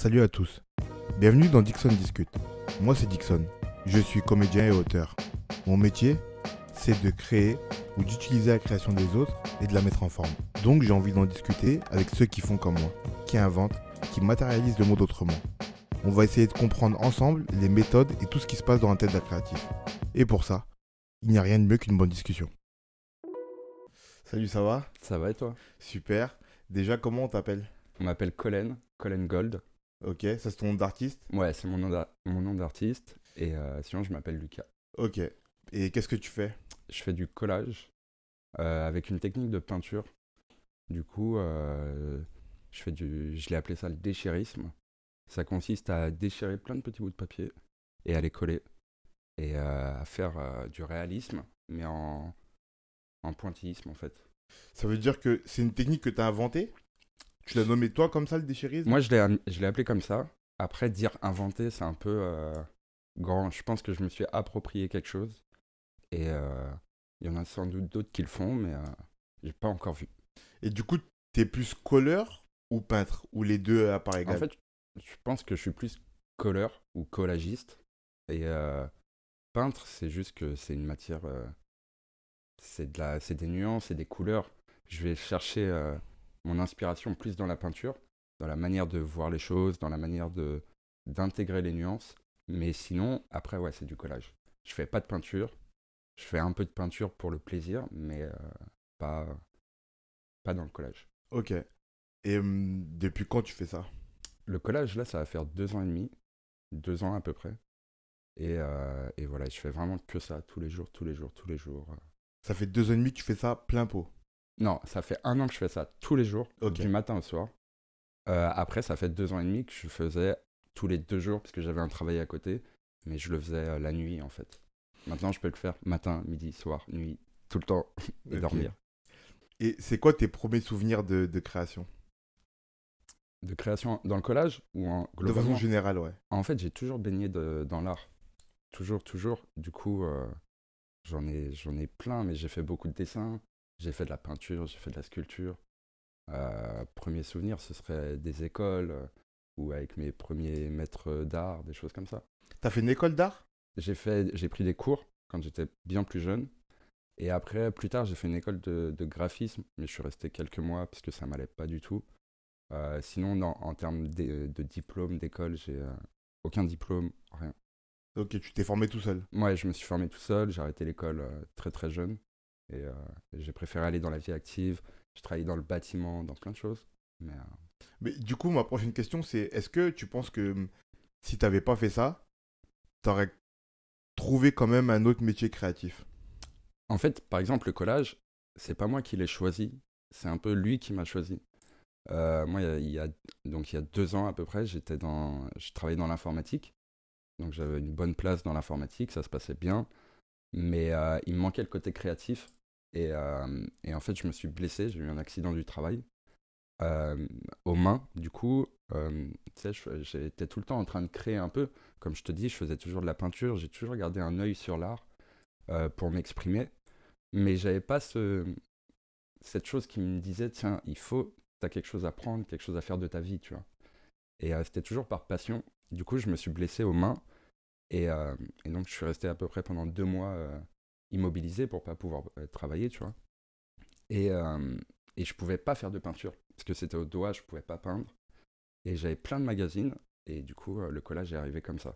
Salut à tous, bienvenue dans Dixon Discute. Moi c'est Dixon, je suis comédien et auteur. Mon métier, c'est de créer ou d'utiliser la création des autres et de la mettre en forme. Donc j'ai envie d'en discuter avec ceux qui font comme moi, qui inventent, qui matérialisent le monde autrement. On va essayer de comprendre ensemble les méthodes et tout ce qui se passe dans la tête d'un créatif. Et pour ça, il n'y a rien de mieux qu'une bonne discussion. Salut, ça va? Ça va et toi? Super. Déjà, comment on t'appelle? On m'appelle Colin Gold. Ok, ça c'est ton nom d'artiste? Ouais, c'est mon nom d'artiste. Et sinon, je m'appelle Lucas. Ok. Et qu'est-ce que tu fais? Je fais du collage avec une technique de peinture. Du coup, je l'ai appelé ça le déchirisme. Ça consiste à déchirer plein de petits bouts de papier et à les coller. Et à faire du réalisme, mais en pointillisme en fait. Ça veut dire que c'est une technique que tu as inventée? Tu l'as nommé toi comme ça, le déchirisme? Moi, je l'ai appelé comme ça. Après, dire inventer, c'est un peu grand. Je pense que je me suis approprié quelque chose. Et il y en a sans doute d'autres qui le font, mais j'ai pas encore vu. Et du coup, t'es plus colleur ou peintre? Ou les deux à part égale? En fait, je pense que je suis plus colleur ou collagiste. Et peintre, c'est juste que c'est une matière... c'est des nuances et des couleurs. Je vais chercher mon inspiration plus dans la peinture, dans la manière de voir les choses, dans la manière d'intégrer les nuances. Mais sinon, après, ouais, c'est du collage. Je fais pas de peinture. Je fais un peu de peinture pour le plaisir, mais pas dans le collage. Ok. Et depuis quand tu fais ça? Le collage, là, ça va faire 2 ans et demi. 2 ans à peu près. Et voilà, je fais vraiment que ça, tous les jours. Ça fait 2 ans et demi que tu fais ça plein pot? Non, ça fait 1 an que je fais ça tous les jours, Ok. du matin au soir. Après, ça fait 2 ans et demi que je faisais tous les 2 jours, parce que j'avais un travail à côté, mais je le faisais la nuit, en fait. Maintenant, je peux le faire matin, midi, soir, nuit, tout le temps, et Ok. dormir. Et c'est quoi tes premiers souvenirs de création? De création dans le collage ou De façon globalement? générale, ouais. En fait, j'ai toujours baigné dans l'art. Toujours. Du coup, j'en ai plein, mais j'ai fait beaucoup de dessins. J'ai fait de la peinture, j'ai fait de la sculpture. Premier souvenir, ce serait des écoles ou avec mes premiers maîtres d'art, des choses comme ça. T'as fait une école d'art? J'ai pris des cours quand j'étais bien plus jeune. Et après, plus tard, j'ai fait une école de graphisme, mais je suis resté quelques mois parce que ça m'allait pas du tout. Sinon, en termes de diplôme, d'école, j'ai aucun diplôme, rien. Ok, tu t'es formé tout seul. Moi, je me suis formé tout seul, j'ai arrêté l'école très très jeune. Et j'ai préféré aller dans la vie active. J'ai travaillé dans le bâtiment, dans plein de choses. Mais Mais du coup, ma prochaine question, c'est est-ce que tu penses que si t'avais pas fait ça, t'aurais trouvé quand même un autre métier créatif? en fait, par exemple, le collage, c'est pas moi qui l'ai choisi, c'est un peu lui qui m'a choisi. Moi, donc, il y a 2 ans à peu près, je travaillais dans l'informatique. Donc j'avais une bonne place dans l'informatique, ça se passait bien. Mais il me manquait le côté créatif. Et en fait, je me suis blessé, j'ai eu un accident du travail aux mains. Du coup, tu sais, j'étais tout le temps en train de créer un peu. Comme je te dis, je faisais toujours de la peinture, j'ai toujours gardé un œil sur l'art pour m'exprimer. Mais j'avais pas cette chose qui me disait, tiens, t'as quelque chose à prendre, quelque chose à faire de ta vie, tu vois. Et c'était toujours par passion. Du coup, je me suis blessé aux mains. Et donc, je suis resté à peu près pendant 2 mois immobilisé pour pas pouvoir travailler, tu vois. Et je pouvais pas faire de peinture parce que c'était au doigt, je pouvais pas peindre. Et j'avais plein de magazines. Et du coup, le collage est arrivé comme ça.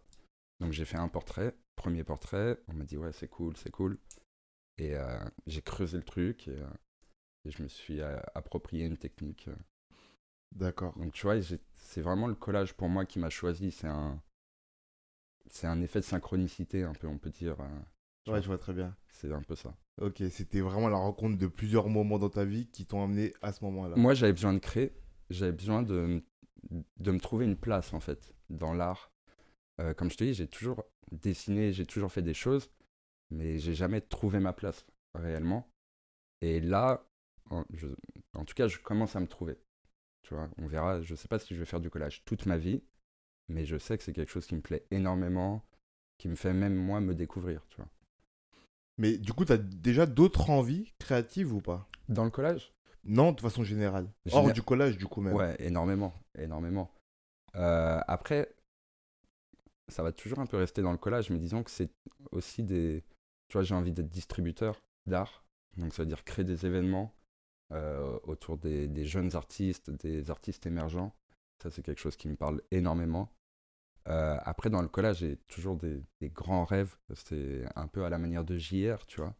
Donc, j'ai fait un portrait, premier portrait. On m'a dit, ouais, c'est cool, c'est cool. Et j'ai creusé le truc et je me suis approprié une technique. D'accord. Donc, tu vois, c'est vraiment le collage pour moi qui m'a choisi. C'est un effet de synchronicité, un peu, on peut dire. Ouais, je vois très bien. C'est un peu ça. Ok, c'était vraiment la rencontre de plusieurs moments dans ta vie qui t'ont amené à ce moment-là. Moi, j'avais besoin de créer. J'avais besoin de me trouver une place, en fait, dans l'art. Comme je te dis, j'ai toujours dessiné, j'ai toujours fait des choses, mais j'ai jamais trouvé ma place, réellement. Et là, en tout cas, je commence à me trouver. Tu vois, on verra. Je sais pas si je vais faire du collage toute ma vie, mais je sais que c'est quelque chose qui me plaît énormément, qui me fait même, moi, me découvrir, tu vois. Mais du coup, t'as déjà d'autres envies créatives ou pas? Dans le collage? Non, de façon générale. Hors du collage, du coup même. Ouais, énormément, énormément. Après, ça va toujours un peu rester dans le collage, mais disons que c'est aussi des... Tu vois, j'ai envie d'être distributeur d'art, donc ça veut dire créer des événements autour des jeunes artistes, des artistes émergents. Ça, c'est quelque chose qui me parle énormément. Après, dans le collage, j'ai toujours des grands rêves. C'est un peu à la manière de JR, tu vois,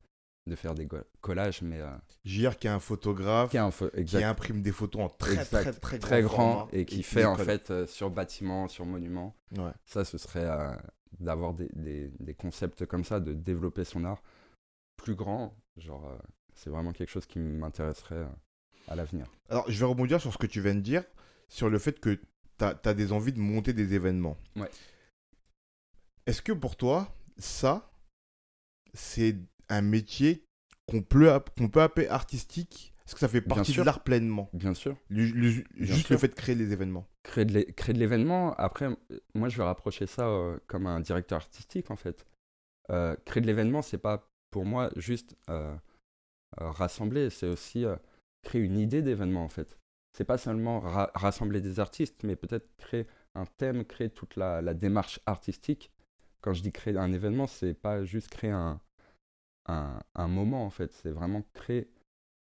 de faire des collages, mais JR qui est un photographe qui exact, imprime des photos en très exact, très très grand grand format et qui qui fait les en colle. fait sur bâtiments, sur monuments. Ouais. Ça, ce serait d'avoir des concepts comme ça, de développer son art plus grand. Genre, c'est vraiment quelque chose qui m'intéresserait à l'avenir. Alors, je vais rebondir sur ce que tu viens de dire, sur le fait que tu as des envies de monter des événements. Ouais. Est-ce que pour toi, ça, c'est un métier qu'on peut appeler artistique? Est-ce que ça fait Bien partie de sûr. l'art pleinement? Bien sûr. Juste sûr. le fait de créer les événements. Créer de l'événement, après, moi, je vais rapprocher ça comme un directeur artistique, en fait. Créer de l'événement, c'est pas, pour moi, juste rassembler, c'est aussi créer une idée d'événement, en fait. C'est pas seulement rassembler des artistes, mais peut-être créer un thème, créer toute la démarche artistique. Quand je dis créer un événement, c'est pas juste créer un moment, en fait. C'est vraiment créer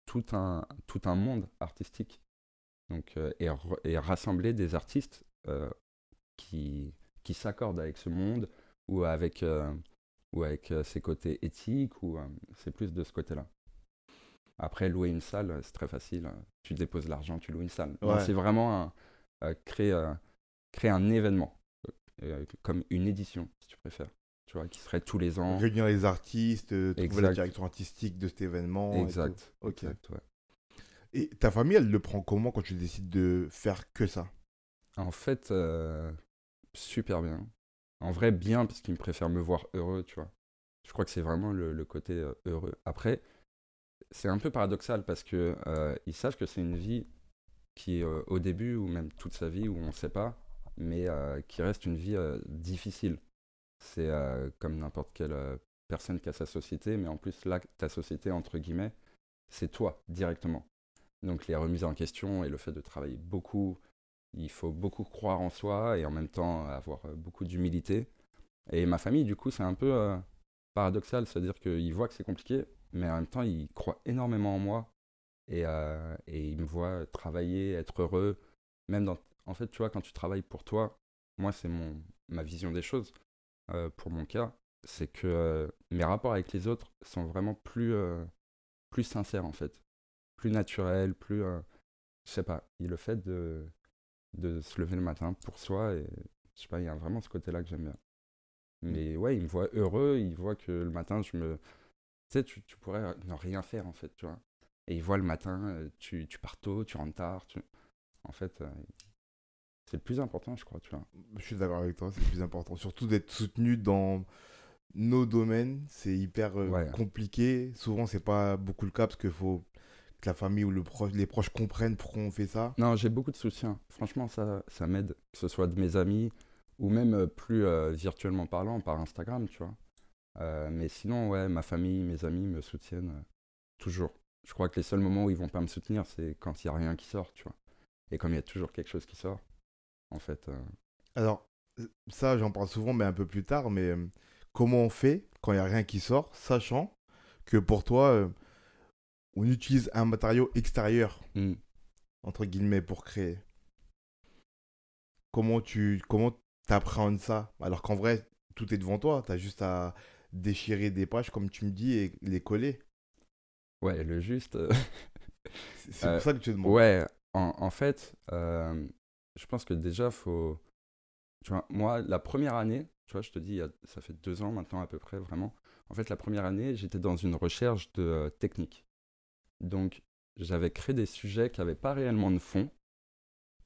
tout un monde artistique. Donc, et rassembler des artistes qui s'accordent avec ce monde ou avec ses côtés éthiques, ou c'est plus de ce côté-là. Après, louer une salle, c'est très facile. Tu déposes l'argent, tu loues une salle. Non, Ouais. c'est vraiment créer un événement, comme une édition, si tu préfères, tu vois, qui serait tous les ans. Réunir les artistes, trouver la Exact. direction artistique de cet événement. et Exact. tout. Ok. Exact, ouais. Et ta famille, elle le prend comment quand tu décides de faire que ça? En fait, super bien. En vrai, bien, parce qu'ils me préfèrent me voir heureux, tu vois. Je crois que c'est vraiment le côté heureux. Après, c'est un peu paradoxal parce que ils savent que c'est une vie qui, au début, ou même toute sa vie, où on ne sait pas, mais qui reste une vie difficile. C'est comme n'importe quelle personne qui a sa société, mais en plus, là, ta société, entre guillemets, c'est toi, directement. Donc, les remises en question et le fait de travailler beaucoup, il faut beaucoup croire en soi et en même temps avoir beaucoup d'humilité. Et ma famille, du coup, c'est un peu paradoxal, c'est-à-dire qu'ils voient que c'est compliqué, mais en même temps, ils croient énormément en moi et ils me voient travailler, être heureux. En fait, tu vois, quand tu travailles pour toi, moi, c'est ma vision des choses. Pour mon cas, c'est que mes rapports avec les autres sont vraiment plus sincères, en fait. Plus naturels, je sais pas, et le fait de se lever le matin pour soi, et je sais pas, il y a vraiment ce côté-là que j'aime bien. Mais ouais, ils me voient heureux, ils voient que le matin, tu sais, tu pourrais ne rien faire, en fait, tu vois. Et ils voient le matin, tu pars tôt, tu rentres tard, en fait, c'est le plus important, je crois, tu vois. Je suis d'accord avec toi, c'est le plus important. Surtout d'être soutenu dans nos domaines, c'est hyper Ouais. compliqué. Souvent, c'est pas beaucoup le cas parce qu'il faut que la famille ou les proches comprennent pourquoi on fait ça. Non, j'ai beaucoup de soutien. Franchement, ça m'aide, que ce soit de mes amis ou même plus virtuellement parlant, par Instagram, tu vois. Mais sinon, ouais, ma famille, mes amis me soutiennent toujours. Je crois que les seuls moments où ils vont pas me soutenir, c'est quand il y a rien qui sort, tu vois. Et comme il y a toujours quelque chose qui sort, en fait, Alors, ça, j'en parle souvent, mais un peu plus tard. Mais comment on fait quand il n'y a rien qui sort, sachant que pour toi, on utilise un matériau extérieur, hmm. entre guillemets, pour créer? Comment t'appréhendes ça? Alors qu'en vrai, tout est devant toi. Tu as juste à déchirer des pages, comme tu me dis, et les coller. Ouais, le juste. C'est pour ça que je te demande. Ouais, en fait, je pense que déjà, tu vois, moi, la première année, tu vois, je te dis, ça fait 2 ans maintenant à peu près, vraiment. En fait, la première année, j'étais dans une recherche de technique. Donc, j'avais créé des sujets qui n'avaient pas réellement de fond,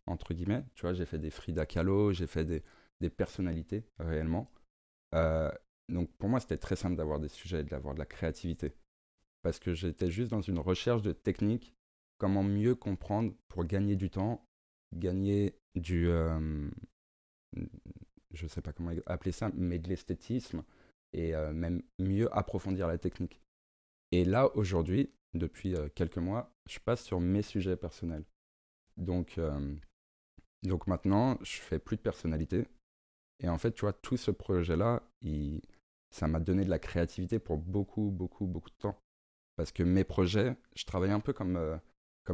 entre guillemets. Tu vois, j'ai fait des Frida Kahlo, j'ai fait des personnalités réellement. Euh, donc, pour moi, c'était très simple d'avoir des sujets et d'avoir de la créativité. Parce que j'étais juste dans une recherche de technique, comment mieux comprendre pour gagner du temps, gagner je sais pas comment appeler ça, mais de l'esthétisme et même mieux approfondir la technique. Et là, aujourd'hui, depuis quelques mois, je passe sur mes sujets personnels. Donc, Donc maintenant, je fais plus de personnalité. Et en fait, tu vois, tout ce projet-là, ça m'a donné de la créativité pour beaucoup, beaucoup, beaucoup de temps. Parce que mes projets, je travaille un peu comme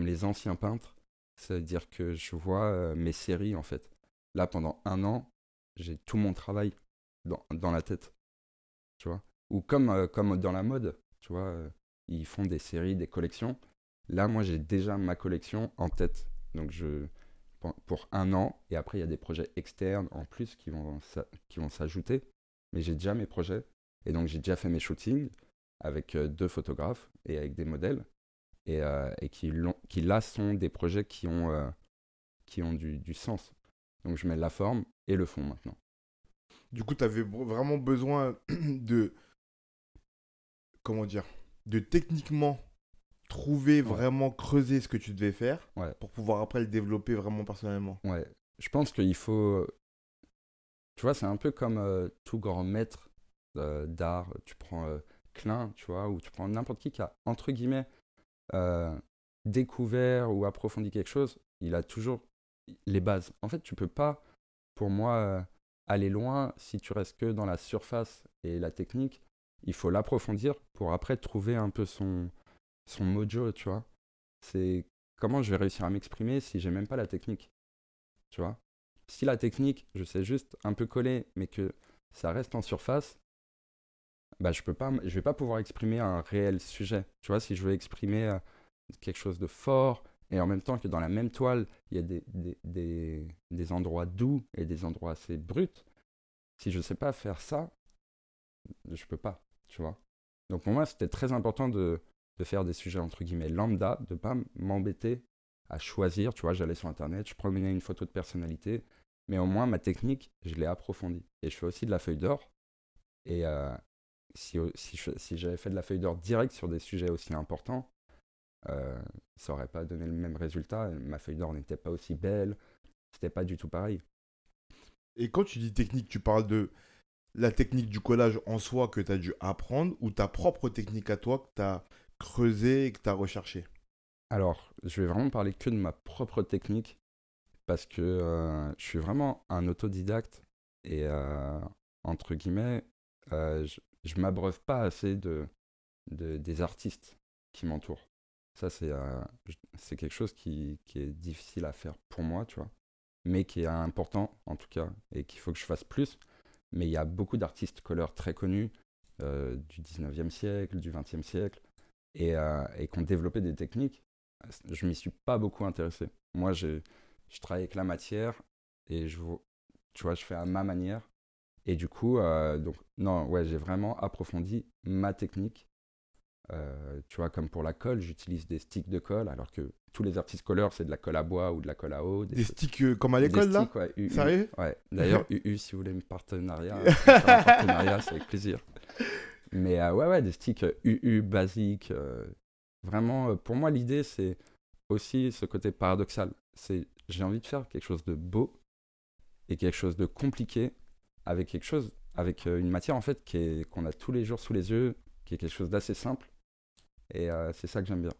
les anciens peintres. C'est-à-dire que je vois mes séries, en fait. Là, pendant 1 an, j'ai tout mon travail dans la tête, tu vois. Ou comme dans la mode, tu vois. Ils font des séries, des collections. Là, moi, j'ai déjà ma collection en tête. Donc, pour 1 an, et après, il y a des projets externes en plus qui vont s'ajouter. Mais j'ai déjà mes projets. Et donc, j'ai déjà fait mes shootings avec 2 photographes et avec des modèles. Et qui là sont des projets qui ont du sens. Donc je mets la forme et le fond maintenant. Du coup, tu avais vraiment besoin de, comment dire, de techniquement trouver, Ouais, vraiment creuser ce que tu devais faire ouais, pour pouvoir après le développer vraiment personnellement. ouais. Je pense qu'il faut... Tu vois, c'est un peu comme tout grand maître d'art. Tu prends Klein, tu vois, ou tu prends n'importe qui a, entre guillemets, euh, découvert ou approfondi quelque chose. Il a toujours les bases. En fait, tu peux pas, pour moi, aller loin si tu restes que dans la surface et la technique. Il faut l'approfondir pour après trouver un peu son mojo, tu vois. C'est comment je vais réussir à m'exprimer si j'ai même pas la technique, tu vois. Si la technique, je sais juste un peu coller, mais que ça reste en surface, bah je vais pas pouvoir exprimer un réel sujet. Tu vois, si je veux exprimer quelque chose de fort, et en même temps que dans la même toile, il y a des endroits doux et des endroits assez bruts, si je sais pas faire ça, je peux pas, tu vois. Donc pour moi, c'était très important de faire des sujets entre guillemets lambda, de pas m'embêter à choisir, tu vois, j'allais sur internet, je prenais une photo de personnalité, mais au moins ma technique, je l'ai approfondie. Et je fais aussi de la feuille d'or, et si j'avais fait de la feuille d'or direct sur des sujets aussi importants, euh, ça aurait pas donné le même résultat, ma feuille d'or n'était pas aussi belle, c'était pas du tout pareil. Et quand tu dis technique, tu parles de la technique du collage en soi que tu as dû apprendre ou ta propre technique à toi que tu as creusée et que tu as recherchée. Alors, je vais vraiment parler que de ma propre technique, parce que je suis vraiment un autodidacte et entre guillemets, je m'abreuve pas assez des artistes qui m'entourent. Ça, c'est quelque chose qui est difficile à faire pour moi, tu vois, mais qui est important en tout cas et qu'il faut que je fasse plus. Mais il y a beaucoup d'artistes couleurs très connus du 19e siècle, du 20e siècle et qui ont développé des techniques. Je m'y suis pas beaucoup intéressé. Moi, je travaille avec la matière et tu vois, je fais à ma manière. Et du coup, donc, non, ouais, j'ai vraiment approfondi ma technique. Tu vois, comme pour la colle, j'utilise des sticks de colle, alors que tous les artistes colleurs, c'est de la colle à bois ou de la colle à eau. Des sticks comme à Des l'école là. sticks, ouais, UU. Sérieux? Ouais. D'ailleurs, UU, si vous voulez faire un partenariat, c'est avec plaisir. Mais ouais, ouais, des sticks UU basiques. Vraiment, pour moi, l'idée, c'est aussi ce côté paradoxal. J'ai envie de faire quelque chose de beau et quelque chose de compliqué avec une matière en fait qu'on a tous les jours sous les yeux, qui est quelque chose d'assez simple. Et c'est ça que j'aime bien.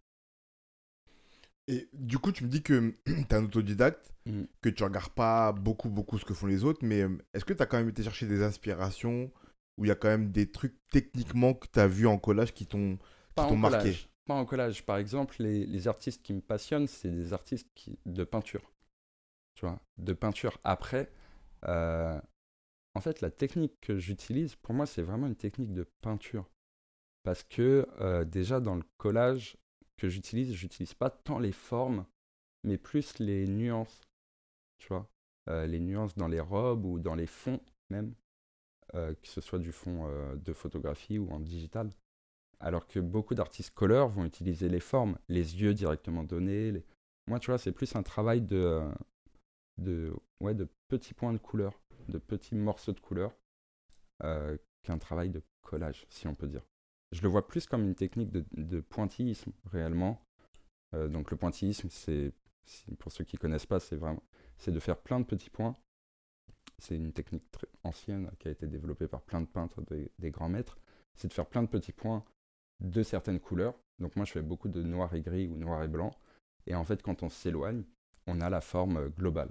Et du coup, tu me dis que tu es un autodidacte, Mm. que tu regardes pas beaucoup, beaucoup ce que font les autres, mais est-ce que tu as quand même été chercher des inspirations où il y a quand même des trucs techniquement que tu as vus en collage Pas qui t'ont en marqué? collage. Pas en collage. Par exemple, les artistes qui me passionnent, c'est des artistes de peinture. Tu vois, de peinture. Après, euh, en fait, la technique que j'utilise, pour moi, c'est vraiment une technique de peinture. Parce que déjà, dans le collage que j'utilise pas tant les formes, mais plus les nuances, tu vois. Les nuances dans les robes ou dans les fonds même, que ce soit du fond de photographie ou en digital. Alors que beaucoup d'artistes couleurs vont utiliser les formes, les yeux directement donnés. Moi, tu vois, c'est plus un travail de, ouais, de petits points de couleur, de petits morceaux de couleur, qu'un travail de collage, si on peut dire. Je le vois plus comme une technique de pointillisme, réellement. Donc le pointillisme, pour ceux qui ne connaissent pas, c'est de faire plein de petits points. C'est une technique très ancienne qui a été développée par plein de peintres, des grands maîtres. C'est de faire plein de petits points de certaines couleurs. Donc moi, je fais beaucoup de noir et gris ou noir et blanc. Et en fait, quand on s'éloigne, on a la forme globale.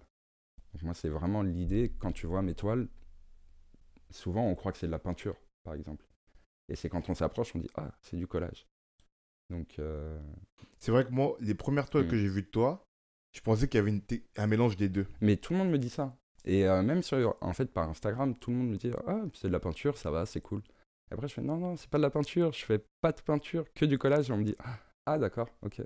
Donc moi, c'est vraiment l'idée, quand tu vois mes toiles, souvent on croit que c'est de la peinture, par exemple. Et c'est quand on s'approche, on dit, ah, c'est du collage. Donc, C'est vrai que moi, les premières toiles que hmm. j'ai vues de toi, je pensais qu'il y avait un mélange des deux. Mais tout le monde me dit ça. Et même en fait, par Instagram, tout le monde me dit, ah, c'est de la peinture, ça va, c'est cool. Et après, je fais, non, non, c'est pas de la peinture, je fais pas de peinture, que du collage. Et on me dit, ah, d'accord, ok.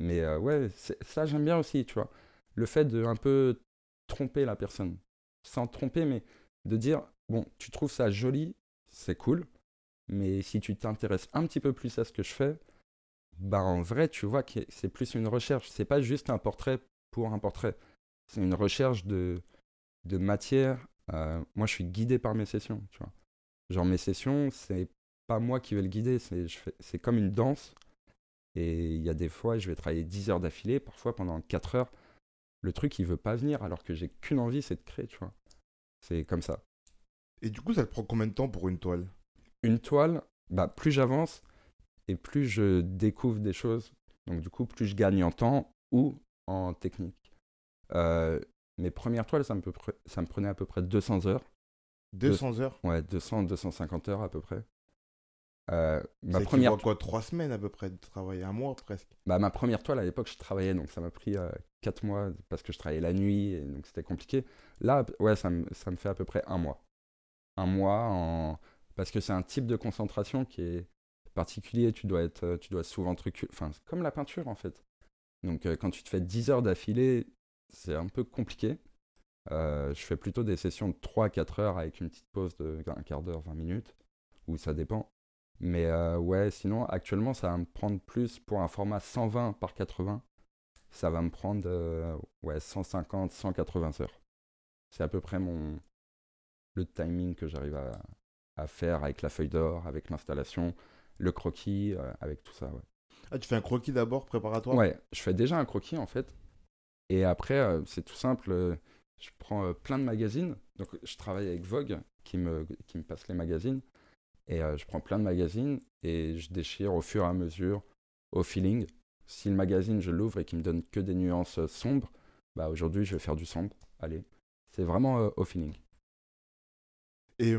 Mais ouais, ça, j'aime bien aussi, tu vois. Le fait de un peu tromper la personne. Sans tromper, mais de dire, bon, tu trouves ça joli, c'est cool. Mais si tu t'intéresses un petit peu plus à ce que je fais, bah en vrai, tu vois que c'est plus une recherche. C'est pas juste un portrait pour un portrait. C'est une recherche de matière. Moi, je suis guidé par mes sessions, tu vois. Genre, mes sessions, c'est pas moi qui vais le guider. C'est comme une danse. Et il y a des fois, je vais travailler 10 heures d'affilée, parfois pendant 4 heures. Le truc, il veut pas venir alors que j'ai qu'une envie, c'est de créer, tu vois. C'est comme ça. Et du coup, ça te prend combien de temps pour une toile? Une toile, bah, plus j'avance et plus je découvre des choses. Donc, du coup, plus je gagne en temps ou en technique. Euh, Mes premières toiles, ça me prenait à peu près 200 heures. Deux- 200 heures? ouais, 200-250 heures à peu près. Ma Ça première, équivaut à quoi? 3 semaines à peu près de travail? Un mois presque? ma première toile, à l'époque, je travaillais, donc ça m'a pris 4 mois parce que je travaillais la nuit, et donc c'était compliqué. Là, ouais, ça me fait à peu près un mois. Un mois parce que c'est un type de concentration qui est particulier. Tu dois souvent truc, enfin, c'est comme la peinture en fait. Donc quand tu te fais 10 heures d'affilée, c'est un peu compliqué. Je fais plutôt des sessions de 3 à 4 heures avec une petite pause de un quart d'heure, 20 minutes, ou ça dépend. Mais ouais, sinon, actuellement, ça va me prendre plus pour un format 120 par 80. Ça va me prendre ouais, 150, 180 heures. C'est à peu près le timing que j'arrive à faire avec la feuille d'or, avec l'installation, le croquis, avec tout ça. Ouais. Ah, tu fais un croquis d'abord préparatoire? Ouais, je fais déjà un croquis en fait. Et après, c'est tout simple. Je prends plein de magazines. Donc, je travaille avec Vogue qui me passe les magazines. Et je prends plein de magazines et je déchire au fur et à mesure, au feeling. Si le magazine, je l'ouvre et qu'il me donne que des nuances sombres, bah aujourd'hui, je vais faire du sombre. Allez. C'est vraiment au feeling. Et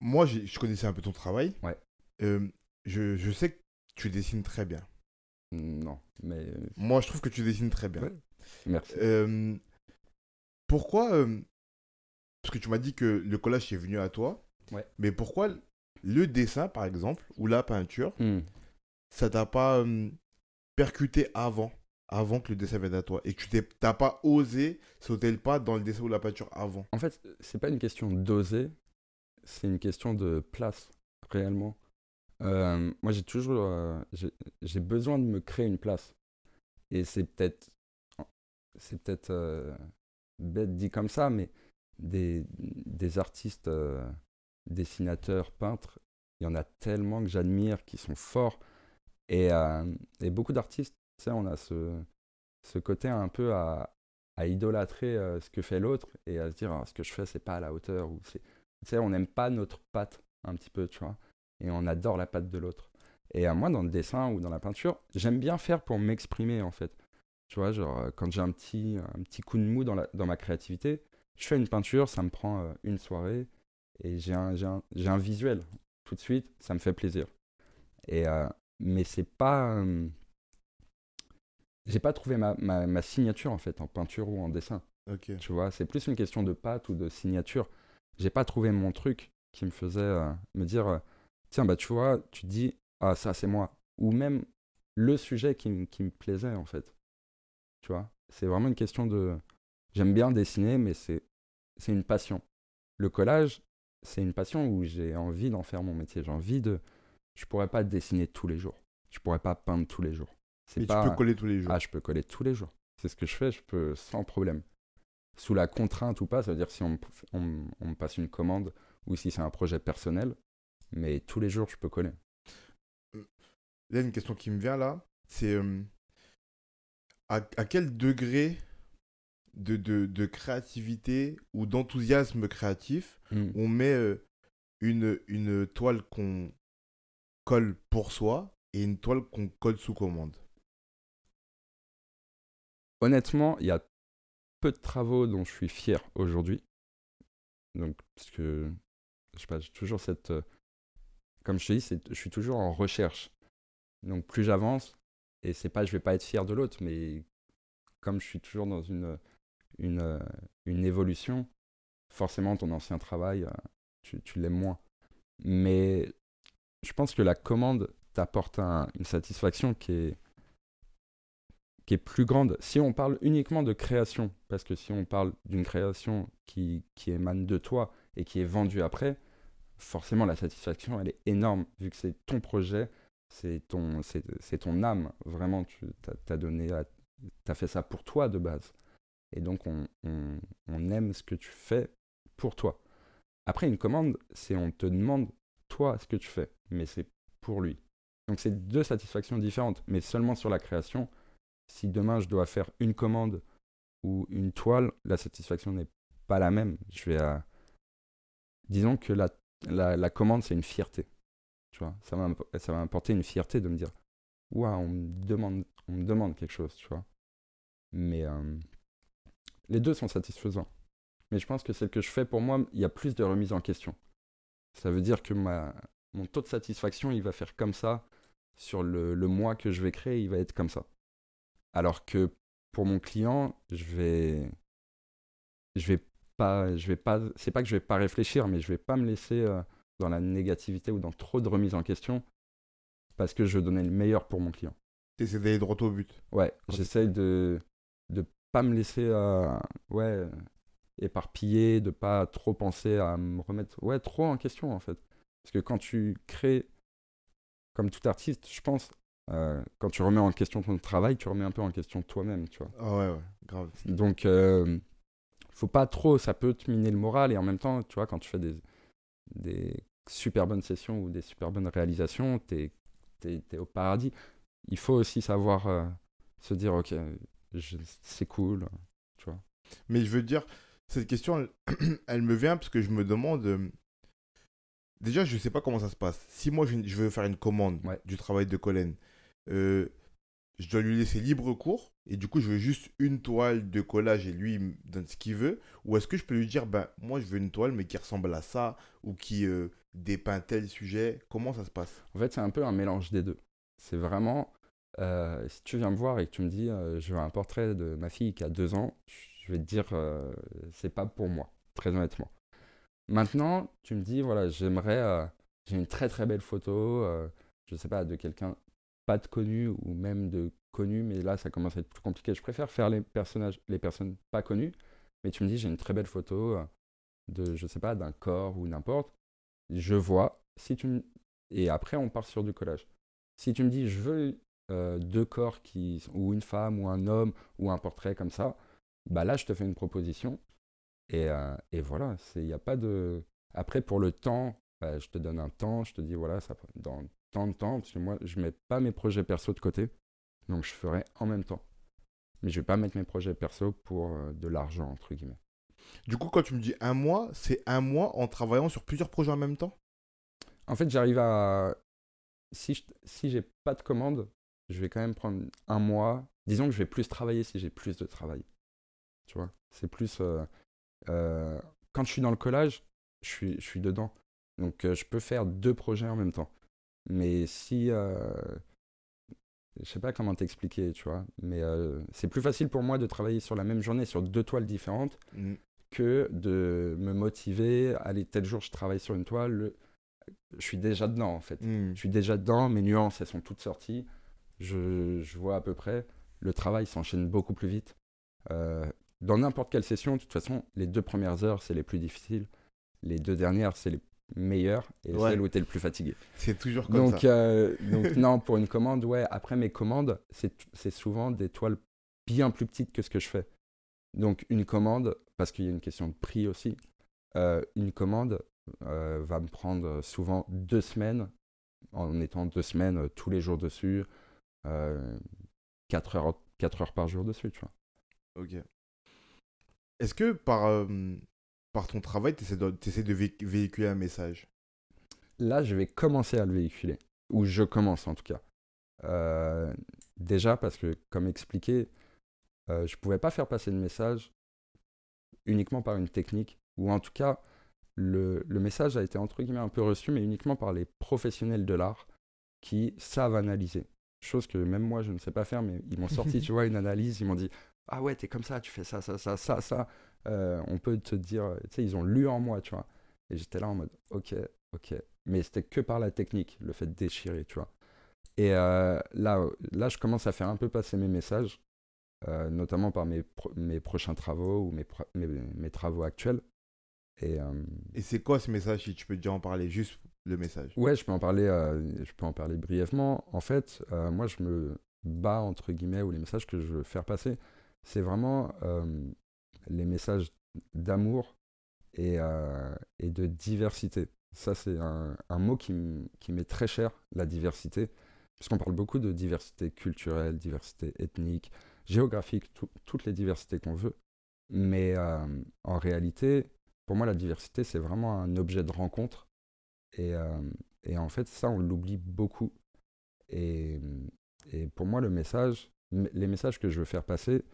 moi, je connaissais un peu ton travail. Ouais. Je sais que tu dessines très bien. Non, mais Moi, je trouve que tu dessines très bien. ouais, merci. Euh, pourquoi parce que tu m'as dit que le collage est venu à toi. Ouais. Mais pourquoi le dessin, par exemple, ou la peinture, Hmm. ça t'a pas percuté avant que le dessin vienne à toi, et que t'as pas osé sauter le pas dans le dessin ou la peinture avant? En fait, c'est pas une question d'oser, c'est une question de place, réellement. Moi, j'ai toujours, j'ai besoin de me créer une place. Et c'est peut-être bête dit comme ça, mais des artistes, dessinateurs, peintres, il y en a tellement que j'admire, qui sont forts. Et beaucoup d'artistes, tu sais, on a ce côté un peu à idolâtrer ce que fait l'autre et à se dire ah, ce que je fais, c'est pas à la hauteur. Tu sais, on n'aime pas notre patte un petit peu, tu vois. Et on adore la patte de l'autre. Et moi, dans le dessin ou dans la peinture, j'aime bien faire pour m'exprimer, en fait. Tu vois, genre, quand j'ai un petit coup de mou dans ma créativité, je fais une peinture, ça me prend une soirée et j'ai un visuel. Tout de suite, ça me fait plaisir. Et, mais c'est pas. J'ai pas trouvé ma signature, en fait, en peinture ou en dessin. Ok. Tu vois, c'est plus une question de patte ou de signature. J'ai pas trouvé mon truc qui me faisait me dire tiens, bah, tu vois, tu te dis, ah, ça, c'est moi. Ou même le sujet qui me plaisait, en fait. Tu vois, c'est vraiment une question de. J'aime bien dessiner, mais c'est une passion. Le collage, c'est une passion où j'ai envie d'en faire mon métier. J'ai envie de. Je pourrais pas dessiner tous les jours. Je pourrais pas peindre tous les jours. C'est Et tu peux pas. coller tous les jours. Ah, je peux coller tous les jours. C'est ce que je fais, je peux sans problème. Sous la contrainte ou pas, ça veut dire si on me passe une commande ou si c'est un projet personnel, mais tous les jours, je peux coller. Là, une question qui me vient là, c'est à quel degré de créativité ou d'enthousiasme créatif Hmm. on met une toile qu'on colle pour soi et une toile qu'on colle sous commande? Honnêtement, il y a peu de travaux dont je suis fier aujourd'hui. Donc, parce que, je sais pas, j'ai toujours cette... comme je te dis, je suis toujours en recherche. Donc, plus j'avance, et c'est pas, je vais pas être fier de l'autre, mais comme je suis toujours dans une évolution, forcément, ton ancien travail, tu l'aimes moins. Mais je pense que la commande t'apporte une satisfaction qui est plus grande. Si on parle uniquement de création, parce que si on parle d'une création qui émane de toi et qui est vendue après, forcément la satisfaction elle est énorme, vu que c'est ton projet, c'est ton âme, vraiment, t'as fait ça pour toi de base. Et donc on aime ce que tu fais pour toi. Après, une commande, c'est on te demande toi ce que tu fais, mais c'est pour lui. Donc c'est deux satisfactions différentes, mais seulement sur la création. Si demain je dois faire une commande ou une toile, la satisfaction n'est pas la même. Disons que la commande, c'est une fierté. Tu vois, ça va m'apporter une fierté de me dire, ouah, on me demande quelque chose, tu vois. Mais les deux sont satisfaisants. Mais je pense que celle que je fais pour moi, il y a plus de remise en question. Ça veut dire que mon taux de satisfaction, il va faire comme ça. Sur le mois que je vais créer, il va être comme ça. Alors que pour mon client, c'est pas que je vais pas réfléchir, mais je vais pas me laisser dans la négativité ou dans trop de remise en question parce que je veux donner le meilleur pour mon client. T'essaies d'aller droit au but. Ouais, j'essaie de pas me laisser éparpiller, de pas trop penser à me remettre trop en question en fait. Parce que quand tu crées, comme tout artiste, je pense, quand tu remets en question ton travail, tu remets un peu en question toi-même, tu vois. Ah ouais, grave. Donc, faut pas trop, ça peut te miner le moral et en même temps, tu vois, quand tu fais des super bonnes sessions ou des super bonnes réalisations, t'es au paradis. Il faut aussi savoir se dire, ok, c'est cool, tu vois. Mais je veux dire, cette question, elle me vient parce que je me demande. Déjà, je sais pas comment ça se passe. Si moi, je veux faire une commande du travail de Colin, je dois lui laisser libre cours et du coup, je veux juste une toile de collage et lui, il me donne ce qu'il veut. Ou est-ce que je peux lui dire, ben, moi, je veux une toile, mais qui ressemble à ça ou qui dépeint tel sujet. Comment ça se passe? En fait, c'est un peu un mélange des deux. C'est vraiment, si tu viens me voir et que tu me dis, je veux un portrait de ma fille qui a 2 ans, je vais te dire, c'est pas pour moi, très honnêtement. Maintenant, tu me dis, voilà, j'ai une très très belle photo, je sais pas, de quelqu'un pas de connu ou même de connu, mais là ça commence à être plus compliqué. Je préfère faire les personnes pas connues, mais tu me dis, j'ai une très belle photo de, je sais pas, d'un corps ou n'importe. Je vois, et après on part sur du collage. Si tu me dis, je veux 2 corps ou une femme ou un homme ou un portrait comme ça, bah là je te fais une proposition. Et voilà, il n'y a pas de... Après, pour le temps, bah, je te donne un temps, je te dis, voilà, ça dans tant de temps, parce que moi, je ne mets pas mes projets perso de côté, donc je ferai en même temps. Mais je ne vais pas mettre mes projets perso pour de l'argent, entre guillemets. Du coup, quand tu me dis un mois, c'est un mois en travaillant sur plusieurs projets en même temps? En fait, j'arrive à... Si j'ai pas de commande, je vais quand même prendre un mois. Disons que je vais plus travailler si j'ai plus de travail. Tu vois, c'est plus... quand je suis dans le collage, je suis dedans. Donc, je peux faire 2 projets en même temps. Mais si... je sais pas comment t'expliquer, tu vois. Mais c'est plus facile pour moi de travailler sur la même journée sur 2 toiles différentes que de me motiver. Allez, tel jour, je travaille sur une toile. Je suis déjà dedans, en fait. Je suis déjà dedans. Mes nuances, elles sont toutes sorties. Je vois à peu près. Le travail s'enchaîne beaucoup plus vite. Dans n'importe quelle session, de toute façon, les 2 premières heures, c'est les plus difficiles. Les 2 dernières, c'est les meilleures. Et celle où tu es le plus fatigué. C'est toujours comme ça. Donc non, pour une commande, ouais. Après, mes commandes, c'est souvent des toiles bien plus petites que ce que je fais. Donc une commande, parce qu'il y a une question de prix aussi, une commande va me prendre souvent 2 semaines, en étant 2 semaines tous les jours dessus, 4 heures par jour dessus, tu vois. Ok. Est-ce que par ton travail, tu essaies de véhiculer un message? Là, je vais commencer à le véhiculer, ou je commence en tout cas. Déjà parce que, comme expliqué, je ne pouvais pas faire passer le message uniquement par une technique, ou en tout cas, le message a été entre guillemets un peu reçu, mais uniquement par les professionnels de l'art qui savent analyser. Chose que même moi, je ne sais pas faire, mais ils m'ont sorti, tu vois, une analyse, ils m'ont dit « Ah ouais, t'es comme ça, tu fais ça, ça, ça, ça, ça. On peut te dire… » Tu sais, ils ont lu en moi, tu vois. Et j'étais là en mode « Ok, ok. » Mais c'était que par la technique, le fait de déchirer, tu vois. Et là, je commence à faire un peu passer mes messages, notamment par mes prochains travaux ou mes travaux actuels. Et Et c'est quoi ce message, si tu peux déjà en parler, juste le message? ouais, je peux en parler brièvement. En fait, moi, je me bats, entre guillemets, ou les messages que je veux faire passer, c'est vraiment les messages d'amour et de diversité. Ça, c'est un mot qui m'est très cher, la diversité, puisqu'on parle beaucoup de diversité culturelle, diversité ethnique, géographique, toutes les diversités qu'on veut. Mais en réalité, pour moi, la diversité, c'est vraiment un objet de rencontre. Et, euh, et en fait, ça, on l'oublie beaucoup. Et, et pour moi, les messages que je veux faire passer,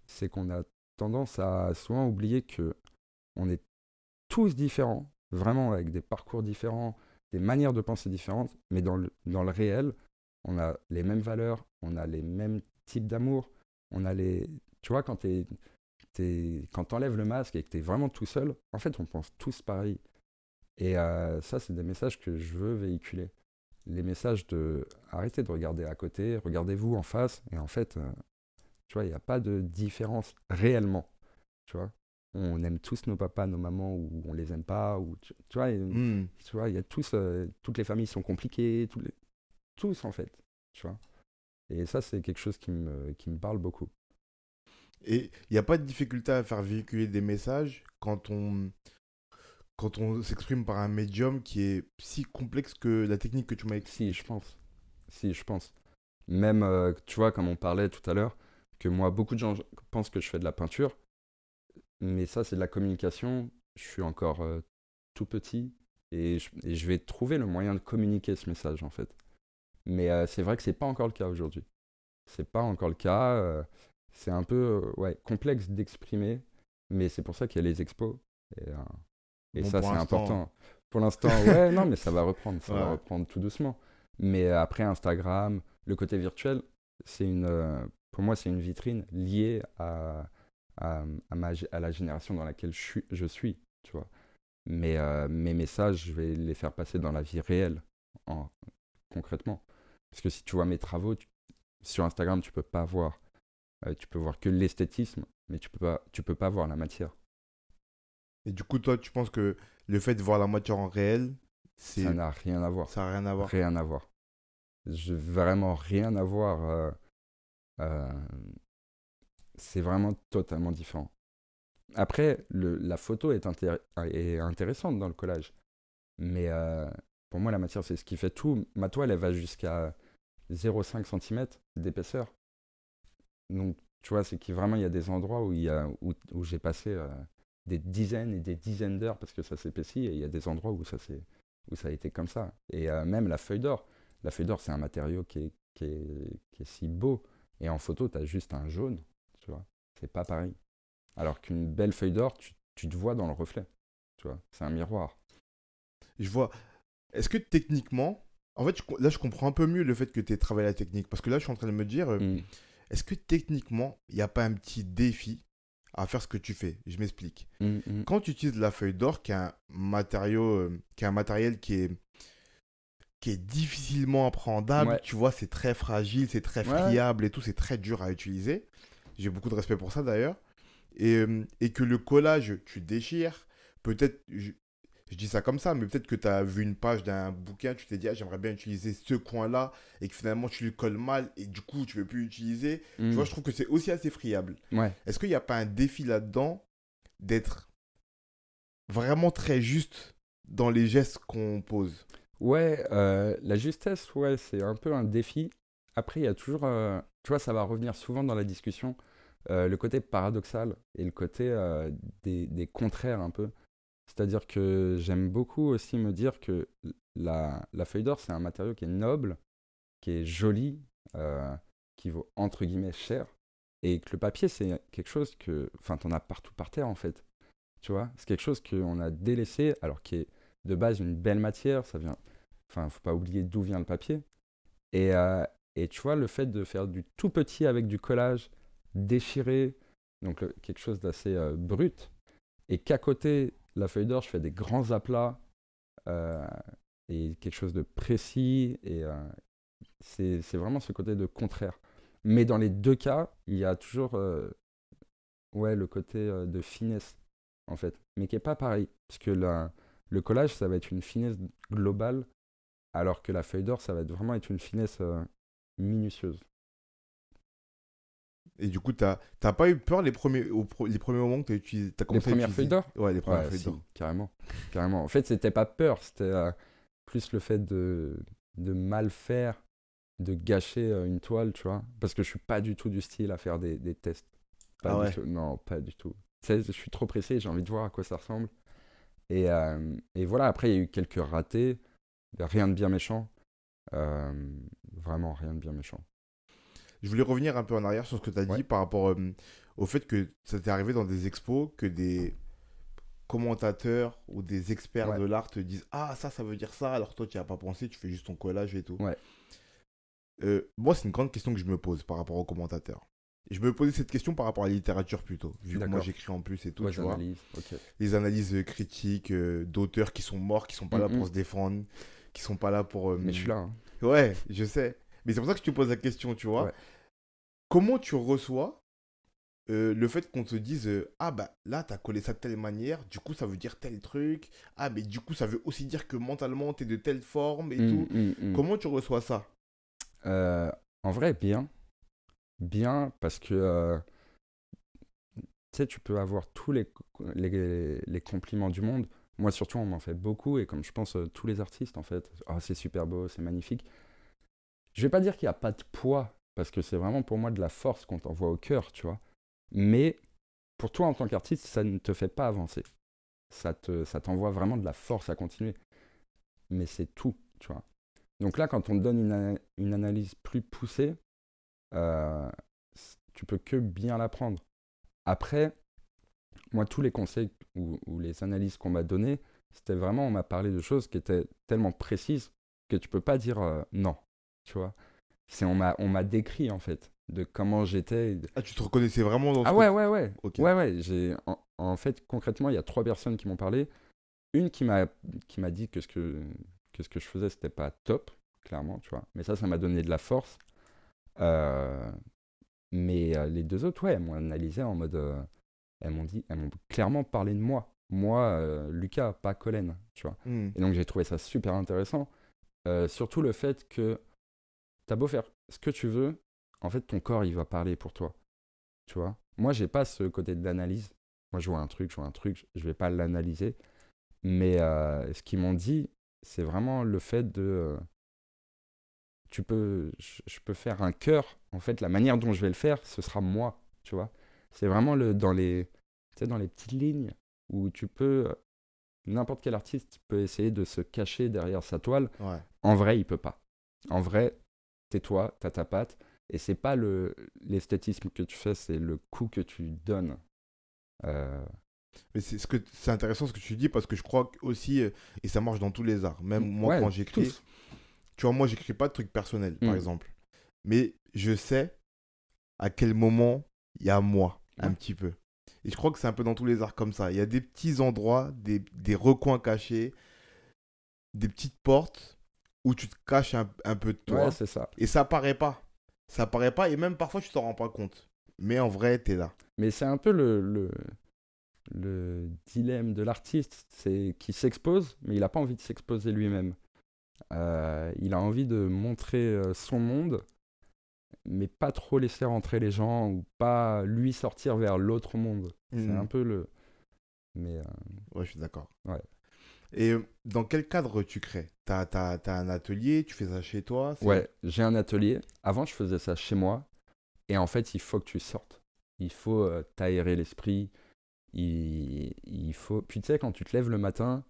c'est qu'on a tendance à souvent oublier que on est tous différents, vraiment avec des parcours différents, des manières de penser différentes, mais dans le réel, on a les mêmes valeurs, on a les mêmes types d'amour, on a les… Tu vois, quand t'enlèves le masque et que t'es vraiment tout seul, en fait, on pense tous pareil. Et ça, c'est des messages que je veux véhiculer. Les messages de arrêtez de regarder à côté, regardez-vous en face, et en fait, tu vois, il n'y a pas de différence réellement, tu vois. On aime tous nos papas, nos mamans, ou on les aime pas, ou tu vois, Hmm. tu vois, il y a tous, toutes les familles sont compliquées, tous en fait, tu vois. Et ça, c'est quelque chose qui me parle beaucoup. Et il n'y a pas de difficulté à faire véhiculer des messages quand on s'exprime par un médium qui est si complexe que la technique que tu m'as Si, je expliquée. pense. Si, je pense. Même, tu vois, comme on parlait tout à l'heure, que moi, beaucoup de gens pensent que je fais de la peinture, mais ça, c'est de la communication. Je suis encore tout petit et je vais trouver le moyen de communiquer ce message, en fait. Mais c'est vrai que c'est pas encore le cas aujourd'hui. C'est pas encore le cas. C'est un peu ouais, complexe d'exprimer, mais c'est pour ça qu'il y a les expos. Et, euh, et Bon, ça, pour c'est l'instant, important. Pour l'instant, ouais, non, mais ça va ouais. reprendre tout doucement. Mais après, Instagram, le côté virtuel, pour moi, c'est une vitrine liée à la génération dans laquelle je suis, tu vois. Mais mes messages, je vais les faire passer dans la vie réelle, en, concrètement. Parce que si tu vois mes travaux, sur Instagram, tu peux pas voir. Tu peux voir que l'esthétisme, mais tu peux pas voir la matière. Et du coup, toi, tu penses que le fait de voir la matière en réel, Ça c'est, n'a rien à voir. ça n'a rien à voir. Rien à voir. Vraiment rien à voir. Euh, c'est vraiment totalement différent. Après, la photo est intéressante dans le collage. Mais pour moi, la matière, c'est ce qui fait tout. Ma toile, elle va jusqu'à 0,5 cm d'épaisseur. Donc, tu vois, c'est qu'il vraiment, il y a des endroits où j'ai passé des dizaines et des dizaines d'heures parce que ça s'épaissit, et il y a des endroits où ça a été comme ça. Et même la feuille d'or. La feuille d'or, c'est un matériau qui est si beau. Et en photo, tu as juste un jaune, tu vois. C'est pas pareil. Alors qu'une belle feuille d'or, tu te vois dans le reflet, tu vois. C'est un miroir. Je vois. Est-ce que techniquement, en fait, là, je comprends un peu mieux le fait que tu aies travaillé la technique. Parce que là, je suis en train de me dire, Mm. est-ce que techniquement, il n'y a pas un petit défi à faire ce que tu fais? Je m'explique. Mm, mm. Quand tu utilises la feuille d'or, qui est un matériau, qui est un matériel qui est difficilement appréhendable, Ouais, tu vois, c'est très fragile, c'est très ouais. friable et tout, c'est très dur à utiliser. J'ai beaucoup de respect pour ça d'ailleurs. Et que le collage, tu déchires, peut-être, je dis ça comme ça, mais peut-être que tu as vu une page d'un bouquin, tu t'es dit, ah, j'aimerais bien utiliser ce coin-là, et que finalement tu le colles mal, et du coup tu ne peux plus l'utiliser. Tu vois, Mm. je trouve que c'est aussi assez friable. Ouais. Est-ce qu'il n'y a pas un défi là-dedans d'être vraiment très juste dans les gestes qu'on pose? Ouais, la justesse, ouais, c'est un peu un défi. Après, il y a toujours, tu vois, ça va revenir souvent dans la discussion, le côté paradoxal et le côté des contraires un peu. C'est-à-dire que j'aime beaucoup aussi me dire que la feuille d'or, c'est un matériau qui est noble, qui est joli, euh, qui vaut entre guillemets cher, et que le papier, c'est quelque chose que, enfin, t'en as partout par terre en fait. tu vois. C'est quelque chose qu'on a délaissé, alors qui est de base une belle matière, ça vient... Enfin, faut pas oublier d'où vient le papier. Et, euh, et tu vois, le fait de faire du tout petit avec du collage, déchiré, donc quelque chose d'assez brut, et qu'à côté, la feuille d'or, je fais des grands aplats, euh, et quelque chose de précis, et c'est vraiment ce côté de contraire. Mais dans les deux cas, il y a toujours ouais, le côté de finesse, en fait, mais qui n'est pas pareil, parce que le collage, ça va être une finesse globale, alors que la feuille d'or, ça va vraiment être une finesse minutieuse. Et du coup, t'as pas eu peur les premiers moments que t'as Les commencé à premières feuilles utiliser? d'or? Ouais, les premières Ouais, feuilles si, d'or. carrément. Carrément. En fait, c'était pas peur, c'était plus le fait de mal faire, de gâcher une toile, tu vois. Parce que je suis pas du tout du style à faire des tests. Pas Ah du ouais. tout. Non, pas du tout. Tu sais, je suis trop pressé, j'ai envie de voir à quoi ça ressemble. Et voilà, après, il y a eu quelques ratés. Rien de bien méchant. Euh, Vraiment rien de bien méchant. Je voulais revenir un peu en arrière sur ce que tu as Ouais, dit par rapport au fait que ça t'est arrivé dans des expos que des commentateurs ou des experts ouais, de l'art te disent ah ça veut dire ça alors que toi tu n'y as pas pensé, tu fais juste ton collage et tout. ouais. Moi c'est une grande question que je me pose par rapport aux commentateurs. Et je me posais cette question par rapport à la littérature plutôt, vu que moi D'accord. j'écris en plus et tout, Ouais, tu vois. j'analyse. Ok. Les analyses critiques d'auteurs qui sont morts, qui sont pas là pour Mm. se défendre, qui sont pas là pour... Mais je suis là, hein. Ouais, je sais. Mais c'est pour ça que je te pose la question, tu vois. Ouais. Comment tu reçois le fait qu'on te dise ah bah là t'as collé ça de telle manière, du coup ça veut dire tel truc, ah mais du coup ça veut aussi dire que mentalement t'es de telle forme et tout. Mm. Comment tu reçois ça? En vrai, bien. Bien, parce que tu sais, tu peux avoir tous les compliments du monde. Moi, surtout, on m'en fait beaucoup, et comme je pense tous les artistes, en fait, oh, c'est super beau, c'est magnifique. Je vais pas dire qu'il n'y a pas de poids, parce que c'est vraiment pour moi de la force qu'on t'envoie au cœur, tu vois. Mais pour toi, en tant qu'artiste, ça ne te fait pas avancer. Ça t'envoie vraiment de la force à continuer. Mais c'est tout, tu vois. Donc là, quand on te donne une analyse plus poussée, euh, tu peux que bien la prendre. Après, moi, tous les conseils ou les analyses qu'on m'a données, c'était vraiment, on m'a parlé de choses qui étaient tellement précises que tu peux pas dire non, tu vois. On m'a décrit, en fait, de comment j'étais. Ah, tu te reconnaissais vraiment dans ce Ah que... ouais, ouais, ouais. Ok. Ouais, ouais. En fait, concrètement, il y a 3 personnes qui m'ont parlé. Une qui m'a dit que ce que je faisais, c'était pas top, clairement, tu vois. Mais ça m'a donné de la force. Euh, mais les deux autres, ouais, elles m'ont analysé en mode. Elles m'ont clairement parlé de moi. Moi, Lucas, pas Colin, tu vois. Hmm. Et donc j'ai trouvé ça super intéressant. Surtout le fait que t'as beau faire ce que tu veux, en fait ton corps il va parler pour toi, tu vois. Moi j'ai pas ce côté d'analyse. Moi je vois un truc, je vais pas l'analyser. Mais ce qu'ils m'ont dit, c'est vraiment le fait de je peux faire un cœur. En fait, la manière dont je vais le faire, ce sera moi, tu vois. C'est vraiment tu sais, dans les petites lignes où tu peux, n'importe quel artiste peut essayer de se cacher derrière sa toile. Ouais. En vrai, il peut pas. En vrai, t'es toi, t'as ta patte, et c'est pas l'esthétisme que tu fais, c'est le coup que tu donnes. Euh, Mais c'est intéressant ce que tu dis parce que je crois aussi, et ça marche dans tous les arts, même moi ouais, quand j'écris, tous. tu vois, moi j'écris pas de trucs personnels par Mm. exemple, mais je sais à quel moment il y a moi, un Ouais. petit peu. Et je crois que c'est un peu dans tous les arts comme ça. Il y a des petits endroits, des recoins cachés, des petites portes où tu te caches un peu de Ouais, toi c'est ça. et ça paraît pas. Ça paraît pas et même parfois tu t'en rends pas compte. Mais en vrai, t'es là. Mais c'est un peu le dilemme de l'artiste, c'est qu'il s'expose, mais il n'a pas envie de s'exposer lui-même. Il a envie de montrer son monde, mais pas trop laisser rentrer les gens ou pas lui sortir vers l'autre monde. C'est Hmm. un peu le. Mais Ouais, je suis d'accord. ouais. Et dans quel cadre tu crées? T'as un atelier, tu fais ça chez toi, c'est... Ouais, j'ai un atelier. Avant, je faisais ça chez moi. Et en fait, il faut que tu sortes. Il faut t'aérer l'esprit. Il faut. Puis tu sais, quand tu te lèves le matin,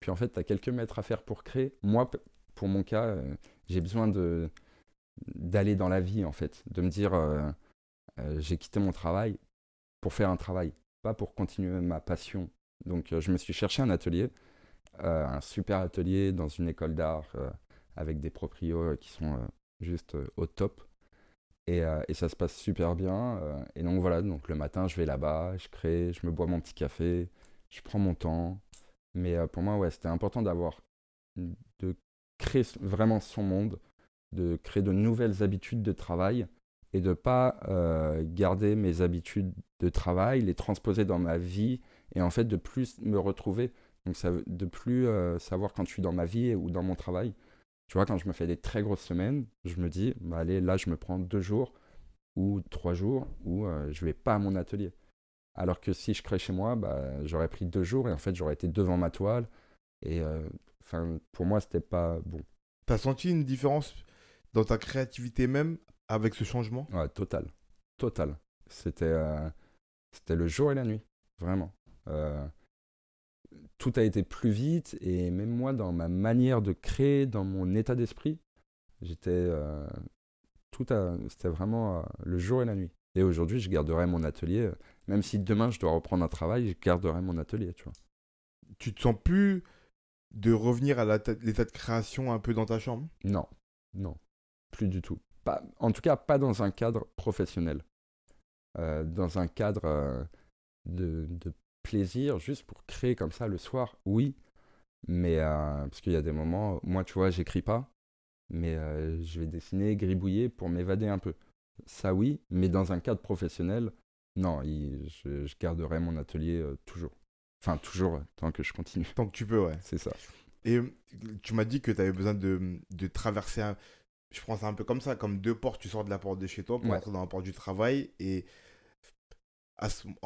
puis en fait, tu as quelques mètres à faire pour créer. Moi, pour mon cas, j'ai besoin d'aller dans la vie, en fait. De me dire, j'ai quitté mon travail pour faire un travail, pas pour continuer ma passion. Donc, je me suis cherché un atelier, un super atelier dans une école d'art avec des proprios qui sont juste au top. Et ça se passe super bien. Et donc voilà, donc le matin, je vais là-bas, je crée, je me bois mon petit café, je prends mon temps. Mais pour moi, ouais, c'était important de créer vraiment son monde, de créer de nouvelles habitudes de travail et de pas garder mes habitudes de travail, les transposer dans ma vie et en fait de plus me retrouver. Donc de plus savoir quand je suis dans ma vie ou dans mon travail. Tu vois, quand je me fais des très grosses semaines, je me dis, bah, allez, là, je me prends 2 jours ou 3 jours où je vais pas à mon atelier. Alors que si je crée chez moi, bah, j'aurais pris 2 jours et en fait, j'aurais été devant ma toile. Et pour moi, c'était pas bon. T'as senti une différence dans ta créativité même avec ce changement? Ouais, total. Total. C'était le jour et la nuit. Vraiment. Euh, Tout a été plus vite et même moi, dans ma manière de créer, dans mon état d'esprit, j'étais. C'était vraiment le jour et la nuit. Et aujourd'hui, je garderai mon atelier. Même si demain, je dois reprendre un travail, je garderai mon atelier, tu vois. Tu te sens plus de revenir à l'état de création un peu dans ta chambre? Non, non, plus du tout. Pas, en tout cas, pas dans un cadre professionnel. Dans un cadre de plaisir, juste pour créer comme ça le soir, oui. Mais parce qu'il y a des moments, moi, tu vois, j'écris pas, mais je vais dessiner, gribouiller pour m'évader un peu. Ça, oui, mais dans un cadre professionnel, non, je garderai mon atelier toujours. Enfin, toujours, tant que je continue. Tant que tu peux, ouais. C'est ça. Et tu m'as dit que tu avais besoin de traverser je prends ça un peu comme ça, comme deux portes, tu sors de la porte de chez toi pour Ouais. entrer dans la porte du travail et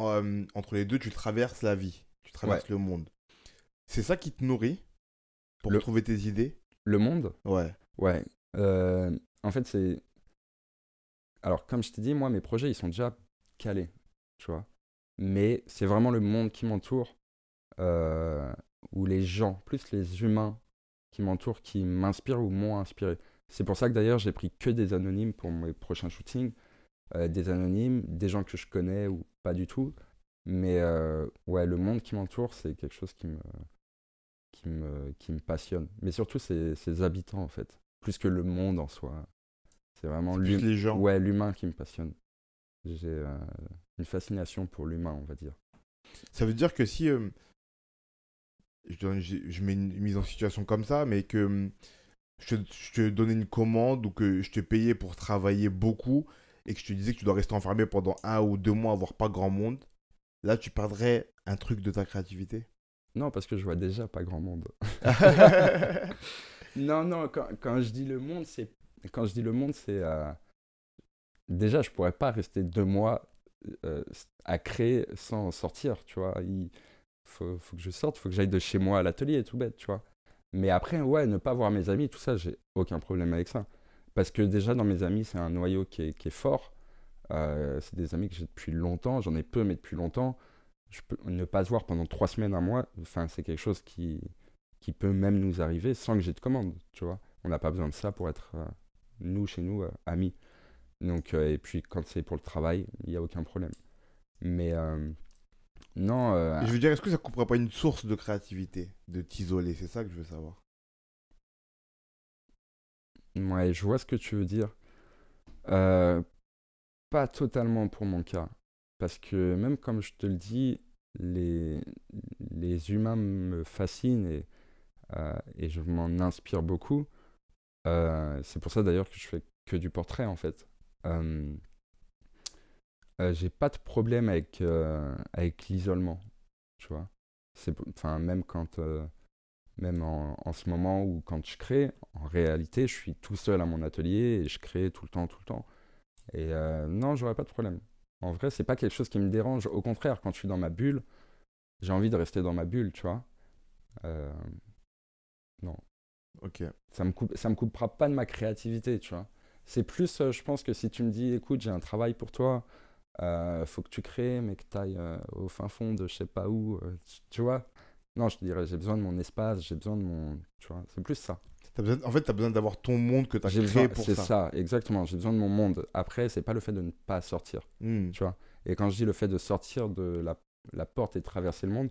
entre les deux, tu traverses la vie, tu traverses le monde. C'est ça qui te nourrit pour trouver tes idées? Le monde? Ouais. Ouais. En fait, c'est... Alors, comme je t'ai dit, moi, mes projets, ils sont déjà calés, tu vois. Mais c'est vraiment le monde qui m'entoure, ou les gens, plus les humains qui m'entourent, qui m'inspirent ou m'ont inspiré. C'est pour ça que d'ailleurs, j'ai pris que des anonymes pour mes prochains shootings. Des anonymes, des gens que je connais ou pas du tout. Mais ouais, le monde qui m'entoure, c'est quelque chose qui me passionne. Mais surtout, ses habitants, en fait. Plus que le monde en soi. C'est vraiment les gens. Ouais, l'humain qui me passionne. J'ai une fascination pour l'humain, on va dire. Ça veut dire que si je mets une mise en situation comme ça, mais que je te donnais une commande ou que je te payais pour travailler beaucoup et que je te disais que tu dois rester enfermé pendant 1 ou 2 mois, avoir pas grand monde, là tu perdrais un truc de ta créativité? Non, parce que je vois déjà pas grand monde. Non, quand je dis le monde, c'est... Quand je dis le monde, c'est... Déjà, je pourrais pas rester 2 mois à créer sans sortir, tu vois. Il faut que je sorte, faut que j'aille de chez moi à l'atelier, tout bête, tu vois. Mais après, ouais, ne pas voir mes amis, tout ça, j'ai aucun problème avec ça. Parce que déjà, dans mes amis, c'est un noyau qui est fort. C'est des amis que j'ai depuis longtemps, j'en ai peu, mais depuis longtemps. Je peux ne pas se voir pendant 3 semaines, un mois, enfin, c'est quelque chose qui peut même nous arriver sans que j'ai de commande, tu vois. On n'a pas besoin de ça pour être, nous, chez nous, amis. Donc, et puis, quand c'est pour le travail, il n'y a aucun problème. Mais non, Je veux dire, est-ce que ça couperait pas une source de créativité, de t'isoler? C'est ça que je veux savoir. ouais, je vois ce que tu veux dire. Pas totalement pour mon cas. Parce que même comme je te le dis, les humains me fascinent et je m'en inspire beaucoup. C'est pour ça d'ailleurs que je fais que du portrait en fait. J'ai pas de problème avec l'isolement, tu vois. Enfin, même quand, même en ce moment où quand je crée, en réalité, je suis tout seul à mon atelier et je crée tout le temps, tout le temps. Et non, j'aurais pas de problème. En vrai, c'est pas quelque chose qui me dérange. Au contraire, quand je suis dans ma bulle, j'ai envie de rester dans ma bulle, tu vois. Euh, non. Ok. Ça me coupera pas de ma créativité, tu vois. C'est plus, je pense que si tu me dis, écoute, j'ai un travail pour toi, faut que tu crées, mais que tu ailles au fin fond de je sais pas où, tu vois. Non, je te dirais, j'ai besoin de mon espace, j'ai besoin de mon... Tu vois, c'est plus ça. En fait, tu as besoin d'avoir ton monde que tu as créé pour ça. C'est ça, exactement. J'ai besoin de mon monde. Après, c'est pas le fait de ne pas sortir, tu vois. Et quand je dis le fait de sortir de la porte et de traverser le monde,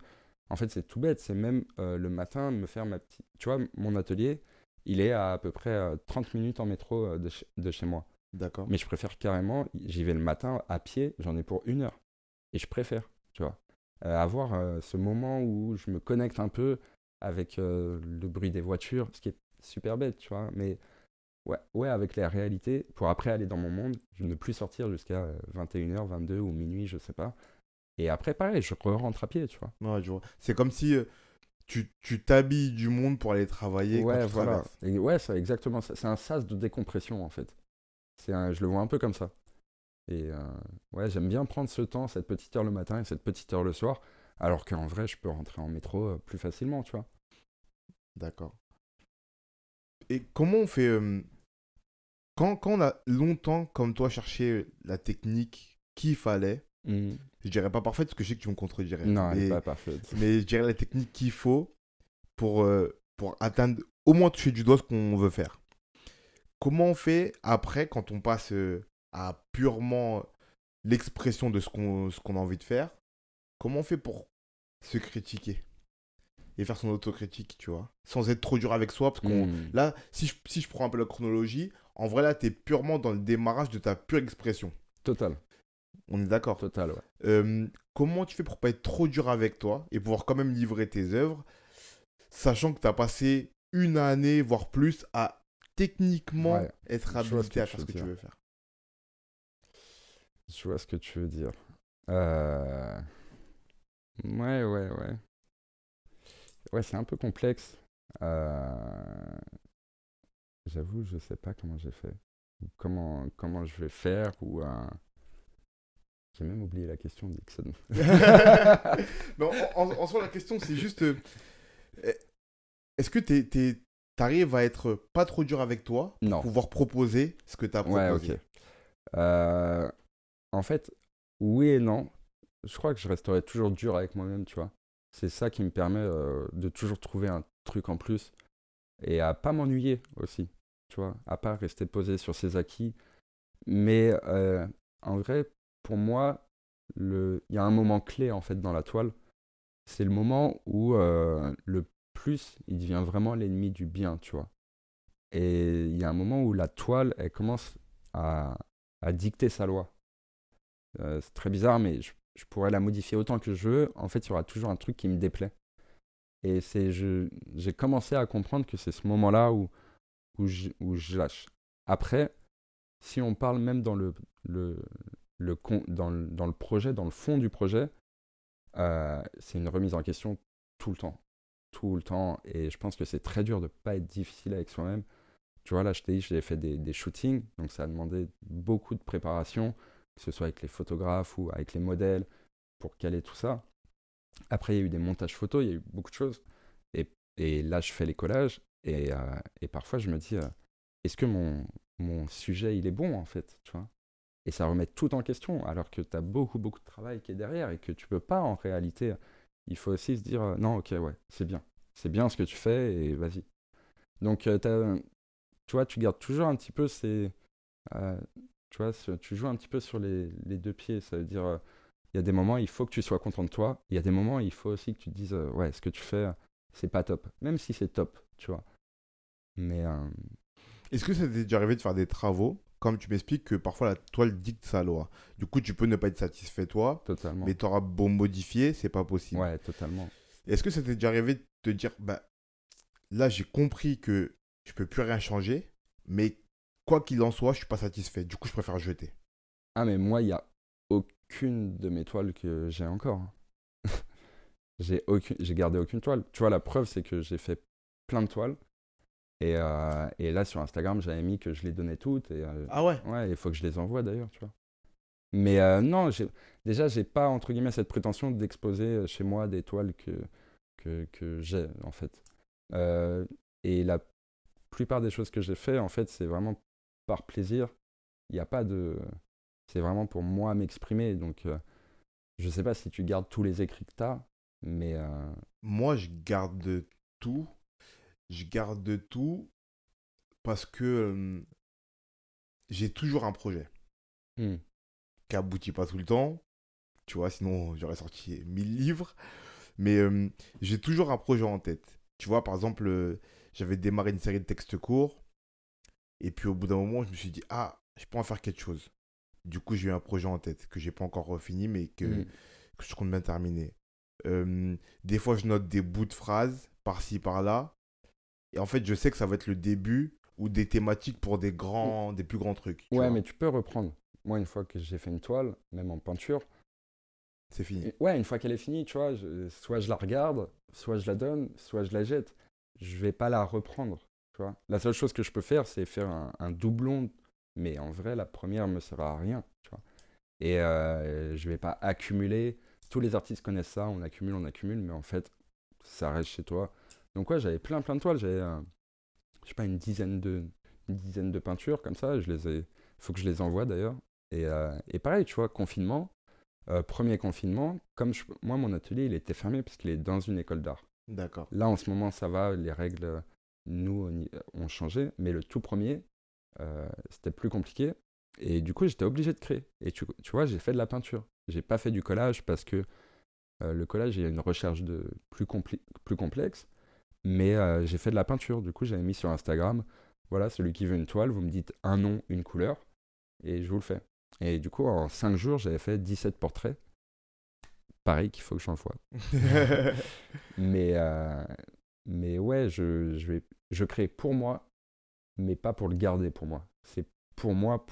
En fait, c'est tout bête. C'est même le matin, me faire ma petite. Tu vois, mon atelier, il est à peu près 30 minutes en métro de chez moi. D'accord. Mais je préfère carrément, j'y vais le matin à pied, j'en ai pour 1 heure. Et je préfère, tu vois, avoir ce moment où je me connecte un peu avec le bruit des voitures, ce qui est super bête, tu vois. Mais ouais, ouais, avec la réalité, pour après aller dans mon monde, je ne plus sortir jusqu'à 21h, 22 ou minuit, je sais pas. Et après, pareil, je rentre à pied, tu vois. Ouais, je vois. C'est comme si tu t'habilles du monde pour aller travailler quand Ouais, tu voilà. traverses. Et ouais, c'est exactement ça. C'est un sas de décompression, en fait. Je le vois un peu comme ça. Et ouais, j'aime bien prendre ce temps, cette petite heure le matin et cette petite heure le soir, alors qu'en vrai, je peux rentrer en métro plus facilement, tu vois. D'accord. Et comment on fait quand on a longtemps, comme toi, cherché la technique qu'il fallait, Mhm. je dirais pas parfaite parce que je sais que tu me contredirais, Non, elle n'est pas parfaite. mais je dirais la technique qu'il faut pour atteindre, au moins toucher du doigt ce qu'on veut faire. Comment on fait après quand on passe à purement l'expression de ce qu'on a envie de faire? Comment on fait pour se critiquer et faire son autocritique, tu vois, sans être trop dur avec soi? Parce qu'on Mhm. là, si je prends un peu la chronologie, en vrai, là, tu es purement dans le démarrage de ta pure expression. Total, On est d'accord. total, ouais. Comment tu fais pour pas être trop dur avec toi et pouvoir quand même livrer tes œuvres, sachant que tu as passé une année, voire plus, à techniquement Ouais, être je vois ce que habilité à tu faire veux ce que tu dire. veux faire? Je vois ce que tu veux dire. Euh, Ouais, ouais, ouais. Ouais, c'est un peu complexe. Euh, J'avoue, je sais pas comment j'ai fait. Ou comment je vais faire, ou... J'ai même oublié la question, Dixon. Mais en soi, la question, c'est juste est-ce que t'arrives à être pas trop dur avec toi pour Non. pouvoir proposer ce que tu as Ouais, ok. proposé? Euh, En fait, oui et non. Je crois que je resterai toujours dur avec moi-même, tu vois. C'est ça qui me permet de toujours trouver un truc en plus et à pas m'ennuyer aussi, tu vois, à pas rester posé sur ses acquis. Mais en vrai, pour moi, il y a un moment clé en fait dans la toile. C'est le moment où le plus, il devient vraiment l'ennemi du bien, tu vois. Et il y a un moment où la toile, elle commence à, à dicter sa loi. C'est très bizarre, mais je pourrais la modifier autant que je veux. En fait, il y aura toujours un truc qui me déplaît. Et j'ai commencé à comprendre que c'est ce moment-là où je lâche. Après, si on parle même le, dans le projet, dans le fond du projet, c'est une remise en question tout le temps. Tout le temps. Et je pense que c'est très dur de ne pas être difficile avec soi-même. Tu vois, là, je t'ai dit, j'ai fait des shootings, donc ça a demandé beaucoup de préparation, que ce soit avec les photographes ou avec les modèles, pour caler tout ça. Après, il y a eu des montages photos, il y a eu beaucoup de choses. Et, et là, je fais les collages, et parfois, je me dis, est-ce que mon sujet, il est bon, en fait, tu vois? Et ça remet tout en question, alors que tu as beaucoup, beaucoup de travail qui est derrière, et que tu peux pas, en réalité. Il faut aussi se dire, non, ok, ouais, c'est bien. C'est bien ce que tu fais, et vas-y. Donc, tu vois, tu gardes toujours un petit peu euh, tu vois, tu joues un petit peu sur les deux pieds. Ça veut dire, il y a des moments, il faut que tu sois content de toi. Il y a des moments, il faut aussi que tu te dises, ouais, ce que tu fais, c'est pas top. Même si c'est top, tu vois. Mais, Est-ce que ça t'est déjà arrivé de faire des travaux, comme tu m'expliques que parfois la toile dicte sa loi? Du coup, tu peux ne pas être satisfait toi, mais totalement. tu auras beau modifier, c'est pas possible. Ouais, totalement. Est-ce que ça t'est déjà arrivé de te dire, bah là j'ai compris que je peux plus rien changer, mais quoi qu'il en soit, je suis pas satisfait. Du coup, je préfère jeter. Ah, mais moi, il y a aucune de mes toiles que j'ai encore, hein. J'ai gardé aucune toile. Tu vois, la preuve, c'est que j'ai fait plein de toiles. Et là, sur Instagram, j'avais mis que je les donnais toutes. Et Ah ouais? ouais, il faut que je les envoie d'ailleurs, tu vois. Mais non, déjà, j'ai pas, entre guillemets, cette prétention d'exposer chez moi des toiles que j'ai, en fait. Euh, et la plupart des choses que j'ai fait, en fait, c'est vraiment par plaisir. Il n'y a pas de... C'est vraiment pour moi m'exprimer. Donc, je sais pas si tu gardes tous les écrits que tu as, mais... Moi, je garde tout. Je garde tout parce que j'ai toujours un projet qui aboutit pas tout le temps. Tu vois, sinon j'aurais sorti 1000 livres. Mais j'ai toujours un projet en tête. Tu vois, par exemple, j'avais démarré une série de textes courts. Et puis au bout d'un moment, je me suis dit, ah, je peux en faire quelque chose. Du coup, j'ai eu un projet en tête que j'ai pas encore fini, mais que je compte bien terminer. Des fois, je note des bouts de phrases par-ci, par-là. Et en fait, je sais que ça va être le début ou des thématiques pour des plus grands trucs. Tu Ouais, vois. mais tu peux reprendre. Moi, une fois que j'ai fait une toile, même en peinture, C'est fini. ouais, une fois qu'elle est finie, tu vois, soit je la regarde, soit je la donne, soit je la jette. Je vais pas la reprendre, tu vois. La seule chose que je peux faire, c'est faire un doublon, mais en vrai, la première me sert à rien, tu vois. Et je vais pas accumuler. Tous les artistes connaissent ça, on accumule, mais en fait, ça reste chez toi. Donc ouais, j'avais plein de toiles, j'avais, je sais pas, une dizaine de peintures comme ça. Faut que je les envoie d'ailleurs. Et pareil, tu vois, confinement. Premier confinement, moi, mon atelier, il était fermé parce qu'il est dans une école d'art. D'accord. Là, en ce moment, ça va, les règles, ont changé, mais le tout premier, c'était plus compliqué. Et du coup, j'étais obligé de créer. Et tu vois, j'ai fait de la peinture. J'ai pas fait du collage parce que le collage, il y a une recherche plus complexe, mais j'ai fait de la peinture. Du coup, j'avais mis sur Instagram, voilà, celui qui veut une toile, vous me dites un nom, une couleur, et je vous le fais. Et du coup, en 5 jours, j'avais fait 17 portraits. Pareil qu'il faut que j'en vois. mais, ouais, je crée pour moi, mais pas pour le garder pour moi. C'est pour moi,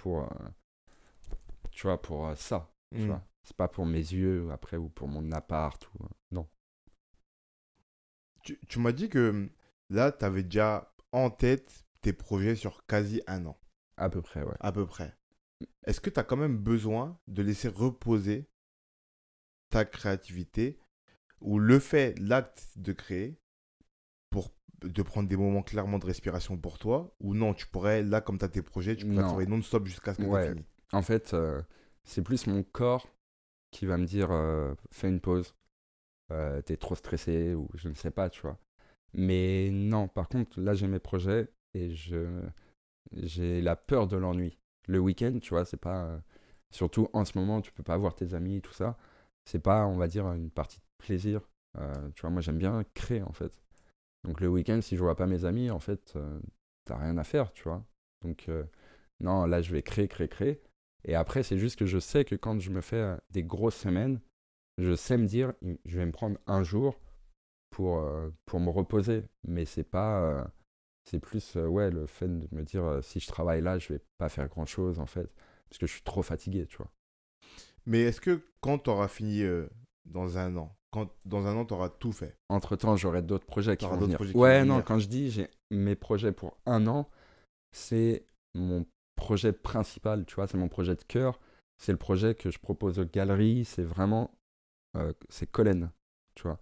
tu vois, pour ça. Tu vois. C'est pas pour mes yeux après ou pour mon appart. Non. Tu m'as dit que là, tu avais déjà en tête tes projets sur quasi un an. À peu près, ouais. À peu près. Est-ce que tu as quand même besoin de laisser reposer ta créativité ou le fait, l'acte de créer, de prendre des moments clairement de respiration pour toi, ou non, tu pourrais, là, comme tu as tes projets, tu pourrais travailler non-stop jusqu'à ce que tu aies fini. En fait, c'est plus mon corps qui va me dire fais une pause, t'es trop stressé, ou je ne sais pas, tu vois. Mais non, par contre, là, j'ai mes projets et j'ai la peur de l'ennui. Le week-end, tu vois, c'est pas. Surtout en ce moment, tu peux pas voir tes amis, tout ça. C'est pas, on va dire, une partie de plaisir. Tu vois, moi, j'aime bien créer, en fait. Donc, le week-end, si je vois pas mes amis, en fait, t'as rien à faire, tu vois. Donc, non, là, je vais créer. Et après, c'est juste que je sais que quand je me fais des grosses semaines, je sais me dire, je vais me prendre un jour pour me reposer. Mais c'est pas. C'est plus ouais, le fait de me dire si je travaille là, je vais pas faire grand chose en fait, parce que je suis trop fatigué, tu vois. Mais est-ce que quand tu auras fini dans un an, dans un an tu auras tout fait, Entre temps, j'aurai d'autres projets qui vont venir. projets qui Ouais, vont non, venir. quand je dis j'ai mes projets pour un an, c'est mon projet principal, tu vois, c'est mon projet de cœur. C'est le projet que je propose aux galeries, c'est vraiment. C'est Collen, tu vois.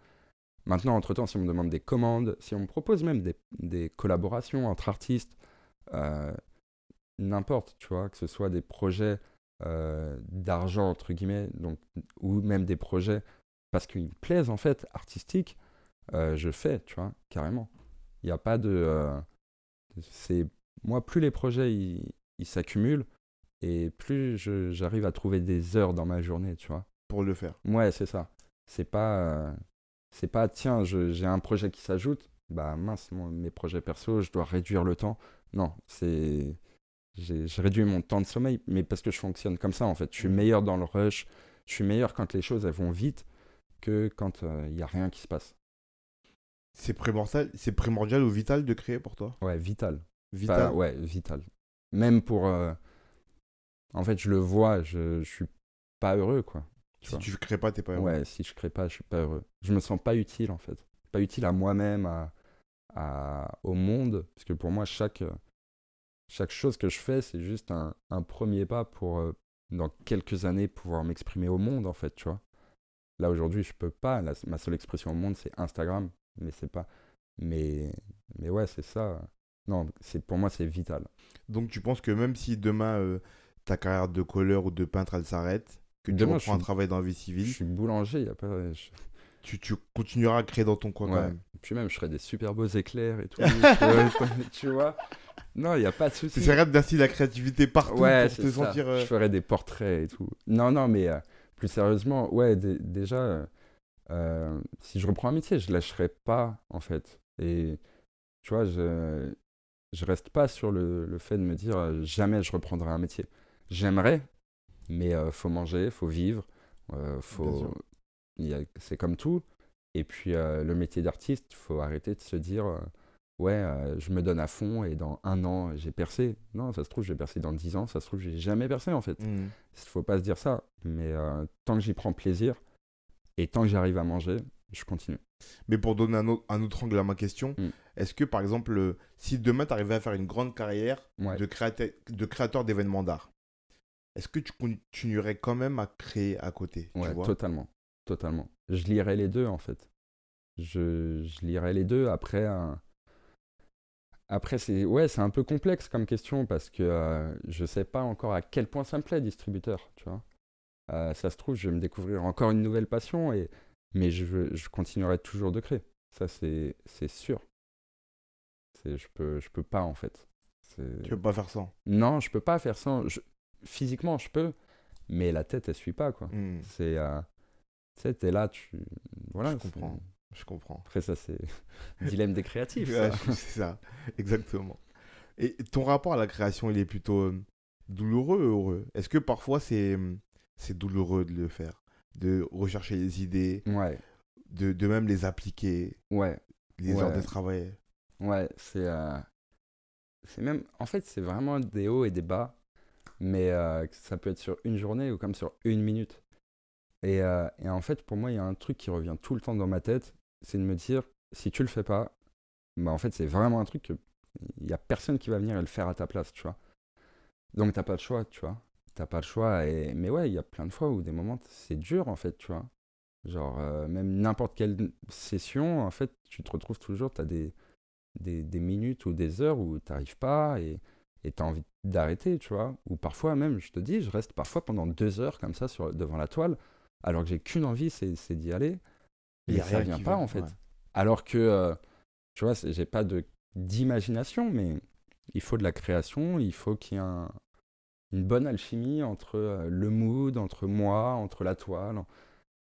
Maintenant, entre-temps, si on me demande des commandes, si on me propose même des collaborations entre artistes, n'importe, tu vois, que ce soit des projets d'argent, entre guillemets, donc, ou même des projets parce qu'ils me plaisent, en fait, artistiques, je fais, tu vois, carrément. Il n'y a pas de... c'est, moi, plus les projets, ils s'accumulent, et plus j'arrive à trouver des heures dans ma journée, tu vois. Pour le faire. Ouais, c'est ça. C'est pas, tiens, j'ai un projet qui s'ajoute, bah mince, mes projets perso, je dois réduire le temps. Non, j'ai réduit mon temps de sommeil, mais parce que je fonctionne comme ça en fait. Je suis meilleur dans le rush, je suis meilleur quand les choses elles vont vite que quand il n'y a rien qui se passe. C'est primordial ou vital de créer pour toi? Ouais, vital. Vital. Enfin, ouais, vital. Même pour. En fait, je le vois, je suis pas heureux quoi. Si tu crées pas, t'es pas heureux. Ouais, si je crée pas, je suis pas heureux. Je me sens pas utile en fait. Pas utile à moi-même, au monde. Parce que pour moi, chaque chose que je fais, c'est juste un premier pas pour, dans quelques années, pouvoir m'exprimer au monde en fait, tu vois. Là aujourd'hui, je peux pas. Ma seule expression au monde, c'est Instagram. Mais c'est pas. Mais ouais, c'est ça. Non, pour moi, c'est vital. Donc tu penses que même si demain, ta carrière de colleur ou de peintre, elle s'arrête, que tu Demain, reprends un travail dans la vie Je civile, suis boulanger, y a pas. tu continueras à créer dans ton coin quand Ouais. même. Puis même, je ferais des super beaux éclairs et tout. Tu vois. Non, il n'y a pas de souci. C'est arrête d'instiller la créativité partout Ouais, pour c'est te ça. sentir... Je ferais des portraits et tout. Non, mais plus sérieusement, ouais, déjà, Si je reprends un métier, je lâcherai pas, en fait. Et tu vois, je reste pas sur le fait de me dire jamais je reprendrai un métier. J'aimerais, mais faut manger, faut vivre, Bien sûr. c'est comme tout. Et puis le métier d'artiste, faut arrêter de se dire ouais, je me donne à fond et dans 1 an j'ai percé. Non, ça se trouve j'ai percé dans 10 ans, ça se trouve j'ai jamais percé en fait. Mhm. Il faut pas se dire ça. Mais tant que j'y prends plaisir et tant que j'arrive à manger, je continue. Mais pour donner un autre angle à ma question, Mm. est-ce que par exemple, si demain tu arrivais à faire une grande carrière Ouais, de créateur d'événements d'art, est-ce que tu continuerais quand même à créer à côté, tu ouais, vois? totalement, totalement. Je lirai les deux en fait. Je lirai les deux. Après c'est ouais, c'est un peu complexe comme question parce que je sais pas encore à quel point ça me plaît, distributeur, tu vois. Ça se trouve, je vais me découvrir encore une nouvelle passion, mais je continuerai toujours de créer. Ça, c'est sûr. Je peux pas, en fait. Tu peux pas faire ça. Non, je peux pas faire ça. Physiquement, je peux, mais la tête, elle suit pas, quoi. Hmm. C'est, tu sais, t'es là, Je Voilà. comprends, je comprends. Après, ça, c'est dilemme des créatifs, Ouais, ça. c'est ça, exactement. Et ton rapport à la création, il est plutôt douloureux ou heureux? Est-ce que parfois c'est douloureux de le faire, de rechercher les idées, Ouais, de même les appliquer, ouais, les heures de ouais, travail? ouais. C'est même... En fait, c'est vraiment des hauts et des bas, mais ça peut être sur une journée ou comme sur une minute. Et en fait, pour moi, il y a un truc qui revient tout le temps dans ma tête, c'est de me dire, si tu le fais pas, bah en fait, c'est vraiment un truc que il y a personne qui va venir et le faire à ta place, tu vois. Donc t'as pas le choix, tu vois. T'as pas le choix. Mais ouais, il y a plein de fois où des moments, c'est dur, en fait, tu vois. Genre, même n'importe quelle session, en fait, tu te retrouves toujours, t'as des minutes ou des heures où t'arrives pas et t'as envie d'arrêter, tu vois. Ou parfois même, je te dis, je reste parfois pendant 2 heures comme ça devant la toile, alors que j'ai qu'une envie, c'est d'y aller, Il n'y et a ça rien vient qui pas vient. en Ouais. fait. Alors que, tu vois, j'ai pas d'imagination, mais il faut de la création, il faut qu'il y ait une bonne alchimie entre le mood, entre moi, entre la toile.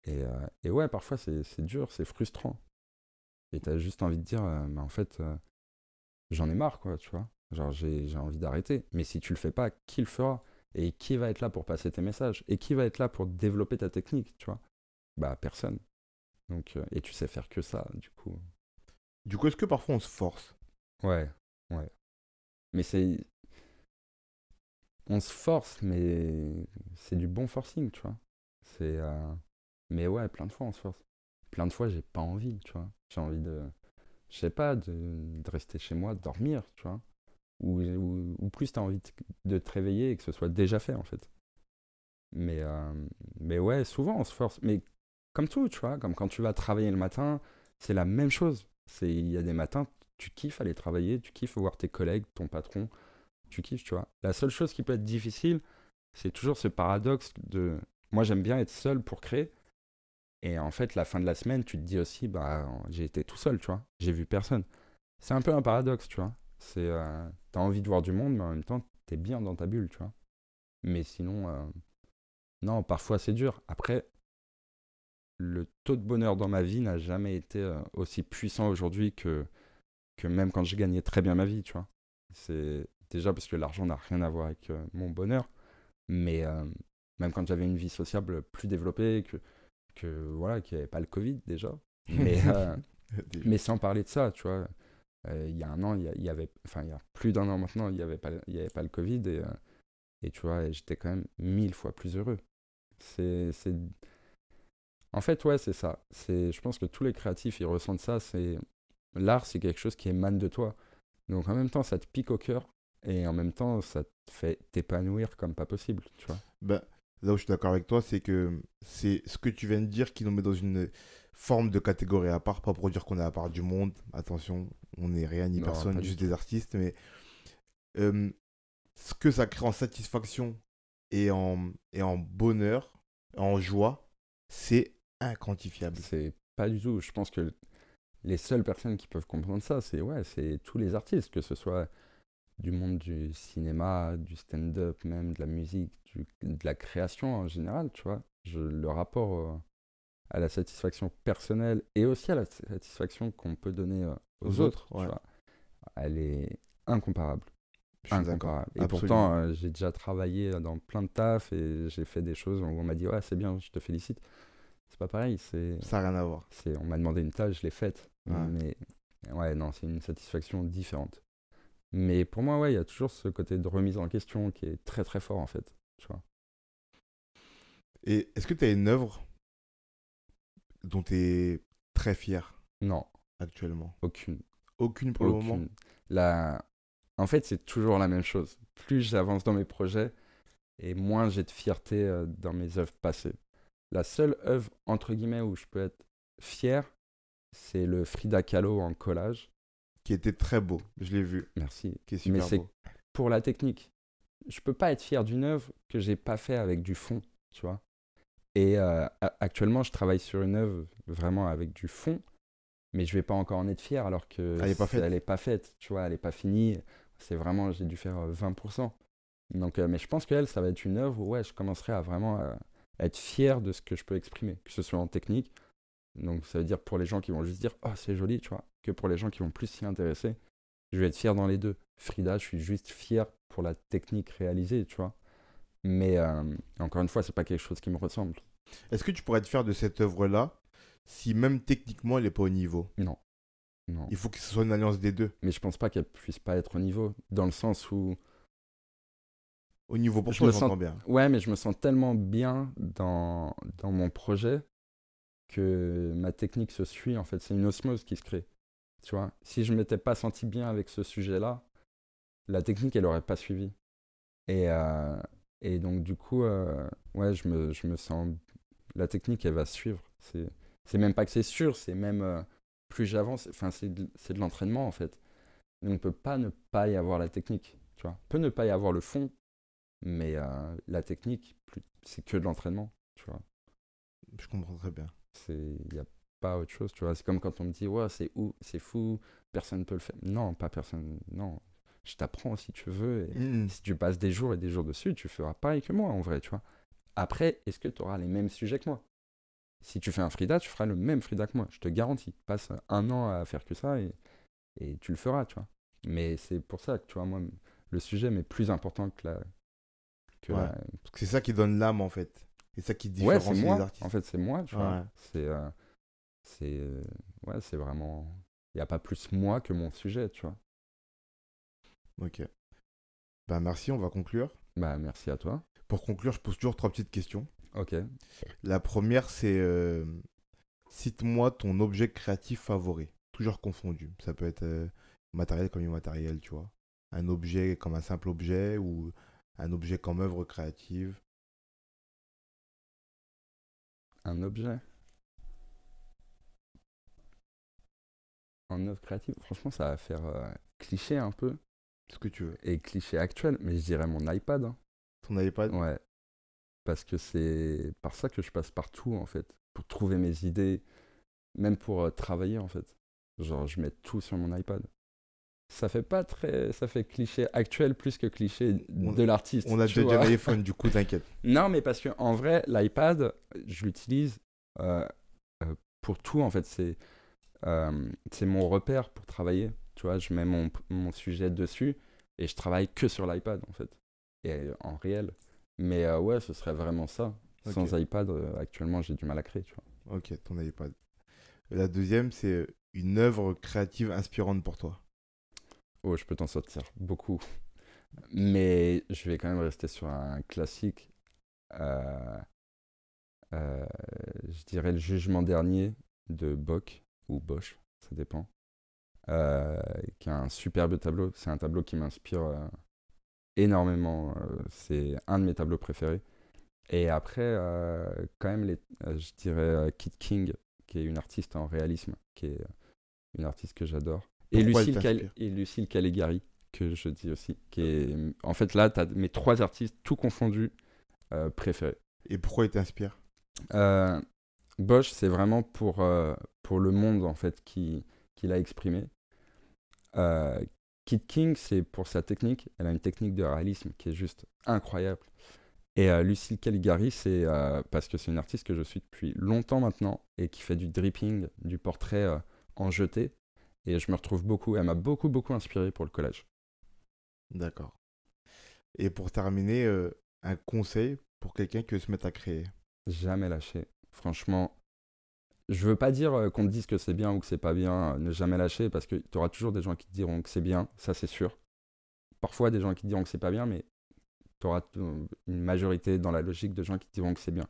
Et ouais, parfois c'est dur, c'est frustrant. Et t'as juste envie de dire, en fait, j'en ai marre, quoi, tu vois. Genre, j'ai envie d'arrêter. Mais si tu le fais pas, qui le fera? Et qui va être là pour passer tes messages? Et qui va être là pour développer ta technique, tu vois? Bah, personne. Donc, et tu sais faire que ça, du coup. Du coup, est-ce que parfois on se force? Ouais, ouais. Mais on se force, mais c'est du bon forcing, tu vois. C'est, mais ouais, plein de fois on se force. Plein de fois, j'ai pas envie, tu vois. J'ai envie je sais pas, de rester chez moi, de dormir, tu vois. Ou plus t'as envie de te réveiller et que ce soit déjà fait, en fait. Mais, euh, mais ouais, souvent on se force. Mais comme tout, tu vois, comme quand tu vas travailler le matin, c'est la même chose. Il y a des matins, tu kiffes aller travailler, tu kiffes voir tes collègues, ton patron, tu kiffes, tu vois. La seule chose qui peut être difficile, c'est toujours ce paradoxe de... Moi, j'aime bien être seul pour créer. Et en fait, la fin de la semaine, tu te dis aussi, bah, j'ai été tout seul, tu vois. J'ai vu personne. C'est un peu un paradoxe, tu vois. T'as envie de voir du monde, mais en même temps, t'es bien dans ta bulle, tu vois. Mais sinon, non, parfois c'est dur. Après, le taux de bonheur dans ma vie n'a jamais été aussi puissant aujourd'hui que même quand j'ai gagné très bien ma vie, tu vois. C'est déjà parce que l'argent n'a rien à voir avec mon bonheur, mais même quand j'avais une vie sociable plus développée, voilà, qu'il n'y avait pas le Covid déjà. Mais, Déjà. mais sans parler de ça, tu vois. Il y a un an, il y avait, enfin, il y a plus d'1 an maintenant, il y avait pas le Covid et tu vois, j'étais quand même 1000 fois plus heureux. C'est, en fait, ouais, c'est ça. Je pense que tous les créatifs, ils ressentent ça. L'art, c'est quelque chose qui émane de toi. Donc en même temps, ça te pique au cœur et en même temps, ça te fait t'épanouir comme pas possible, tu vois. Ben, là où je suis d'accord avec toi, c'est que c'est ce que tu viens de dire qui nous met dans une forme de catégorie à part, pas pour dire qu'on est à part du monde. Attention, on n'est rien ni Non, personne, pas du juste tout. des artistes, mais euh, ce que ça crée en satisfaction et en bonheur, en joie, c'est inquantifiable. C'est pas du tout. Je pense que les seules personnes qui peuvent comprendre ça, c'est tous les artistes, que ce soit du monde du cinéma, du stand-up, même de la musique, de la création en général, tu vois. Le rapport à la satisfaction personnelle et aussi à la satisfaction qu'on peut donner aux autres, tu ouais. vois, elle est incomparable. Je suis d'accord. Incomparable. Et Absolument. pourtant, j'ai déjà travaillé dans plein de tafs et j'ai fait des choses où on m'a dit ouais, c'est bien, je te félicite. C'est pas pareil, Ça n'a rien à voir. on m'a demandé une tâche, je l'ai faite. Ouais. Mais ouais, non, c'est une satisfaction différente. Mais pour moi, ouais, il y a toujours ce côté de remise en question qui est très très fort en fait, tu vois. Et est-ce que tu as une œuvre dont tu es très fier Non, actuellement? aucune. Aucune pour le moment? Aucune. La... En fait, c'est toujours la même chose. Plus j'avance dans mes projets, et moins j'ai de fierté dans mes œuvres passées. La seule œuvre, entre guillemets, où je peux être fier, c'est le Frida Kahlo en collage. Qui était très beau, je l'ai vu, Merci. qui est Mais super c'est beau. pour la technique. Je peux pas être fier d'une œuvre que j'ai pas fait avec du fond, tu vois. Et actuellement, je travaille sur une œuvre vraiment avec du fond, mais je vais pas encore en être fier alors que Elle est pas faite. elle est pas faite, tu vois, elle est pas finie. C'est vraiment, j'ai dû faire 20%. Donc, mais je pense qu'elle, ça va être une œuvre où ouais, je commencerai à vraiment être fier de ce que je peux exprimer, que ce soit en technique. Donc, ça veut dire pour les gens qui vont juste dire oh, c'est joli, tu vois, que pour les gens qui vont plus s'y intéresser, je vais être fier dans les deux. Frida, je suis juste fier pour la technique réalisée, tu vois. Mais encore une fois, c'est pas quelque chose qui me ressemble. Est-ce que tu pourrais te faire de cette œuvre-là si même techniquement elle n'est pas au niveau? Non, non. Il faut que ce soit une alliance des deux. Mais je pense pas qu'elle puisse pas être au niveau, dans le sens où Au niveau pour je toi, me sens, j'entends bien. ouais, mais je me sens tellement bien dans mon projet que ma technique se suit. En fait, c'est une osmose qui se crée. Tu vois, si je m'étais pas senti bien avec ce sujet-là, la technique, elle aurait pas suivi. Et, euh, et donc, du coup, ouais, je me sens. La technique, elle va suivre. C'est même pas que c'est sûr, c'est même plus j'avance. Enfin, c'est de l'entraînement, en fait. Donc, peut pas ne pas y avoir la technique. Tu vois, peut ne pas y avoir le fond, mais la technique, c'est que de l'entraînement. Tu vois, Je comprends très bien. il n'y a pas autre chose. Tu vois, c'est comme quand on me dit, ouais, c'est fou, personne ne peut le faire. Non, pas personne. Non, je t'apprends si tu veux. Et Mhm. si tu passes des jours et des jours dessus, tu feras pareil que moi, en vrai, tu vois. Après, est-ce que tu auras les mêmes sujets que moi? Si tu fais un Frida, tu feras le même Frida que moi. Je te garantis. Passe un an à faire que ça et tu le feras, tu vois. Mais c'est pour ça que, tu vois, moi, le sujet m'est plus important que que Ouais. la... Parce que c'est ça qui donne l'âme en fait. C'est ça qui Ouais, c'est différencie les moi. artistes. En fait, c'est moi, tu vois. Ouais. C'est, ouais, c'est vraiment... Il n'y a pas plus moi que mon sujet, tu vois. Ok. Ben merci, on va conclure. Bah, merci à toi. Pour conclure, je pose toujours trois petites questions. Ok. La première, c'est cite-moi ton objet créatif favori. Toujours confondu. Ça peut être matériel comme immatériel, tu vois. Un objet comme un simple objet ou un objet comme œuvre créative. Un objet en œuvre créative. Franchement, ça va faire cliché un peu. Ce que tu veux. Et cliché actuel, mais je dirais mon iPad, hein. Ton iPad. Ouais. Parce que c'est par ça que je passe partout, en fait. Pour trouver mes idées, même pour travailler, en fait. Genre, je mets tout sur mon iPad. Ça fait pas très... Ça fait cliché actuel plus que cliché On, de l'artiste, on a tu déjà dit un vois. iPhone, du coup, t'inquiète. Non, mais parce que en vrai, l'iPad, je l'utilise euh, pour tout, en fait. C'est mon repère pour travailler. Tu vois, je mets mon sujet dessus et je travaille que sur l'iPad, en fait. Et en réel. Mais ouais, ce serait vraiment ça. Ok. Sans iPad, actuellement, j'ai du mal à créer, tu vois. Ok, ton iPad. La deuxième, c'est une œuvre créative inspirante pour toi. Oh, je peux t'en sortir beaucoup. Mais je vais quand même rester sur un classique. Euh, euh, je dirais Le Jugement dernier de Bock ou Bosch, ça dépend. Qui est un superbe tableau. C'est un tableau qui m'inspire énormément. C'est un de mes tableaux préférés. Et après, quand même, je dirais Kit King, qui est une artiste en réalisme, qui est une artiste que j'adore. Et Pourquoi elle t'inspire? Lucille Caligari, que je dis aussi. Qui est... En fait, là, tu as mes trois artistes, tout confondus, préférés. Et pourquoi elle t'inspire? Euh, Bosch, c'est vraiment pour le monde, en fait, qu'il a exprimé. Euh, Kid King, c'est pour sa technique. Elle a une technique de réalisme qui est juste incroyable. Et Lucille Caligari, c'est parce que c'est une artiste que je suis depuis longtemps maintenant et qui fait du dripping, du portrait en jeté. Et je me retrouve beaucoup, elle m'a beaucoup, beaucoup inspiré pour le collage. D'accord. Et pour terminer, un conseil pour quelqu'un qui veut se mettre à créer. Jamais lâcher. Franchement, je veux pas dire qu'on te dise que c'est bien ou que c'est pas bien, ne jamais lâcher, parce que tu auras toujours des gens qui te diront que c'est bien, ça c'est sûr. Parfois des gens qui te diront que c'est pas bien, mais tu auras une majorité dans la logique de gens qui te diront que c'est bien.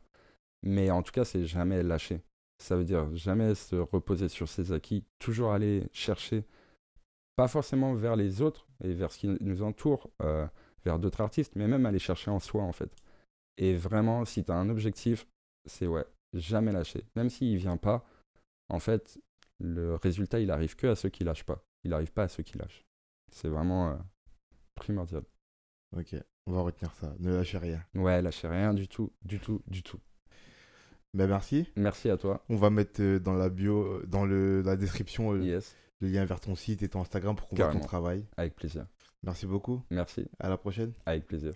Mais en tout cas, c'est jamais lâcher. Ça veut dire jamais se reposer sur ses acquis, toujours aller chercher, pas forcément vers les autres et vers ce qui nous entoure, vers d'autres artistes, mais même aller chercher en soi en fait. Et vraiment, si tu as un objectif, c'est ouais, jamais lâcher. Même s'il vient pas, en fait, le résultat, il arrive que à ceux qui lâchent pas. Il arrive pas à ceux qui lâchent. C'est vraiment primordial. Ok, on va retenir ça. Ne lâchez rien. Ouais, lâchez rien du tout, du tout, du tout. Ben merci. Merci à toi. On va mettre dans la bio, dans la description, Yes, le lien vers ton site et ton Instagram pour qu'on voit ton carrément. travail. Avec plaisir. Merci beaucoup. Merci, À la prochaine. avec plaisir.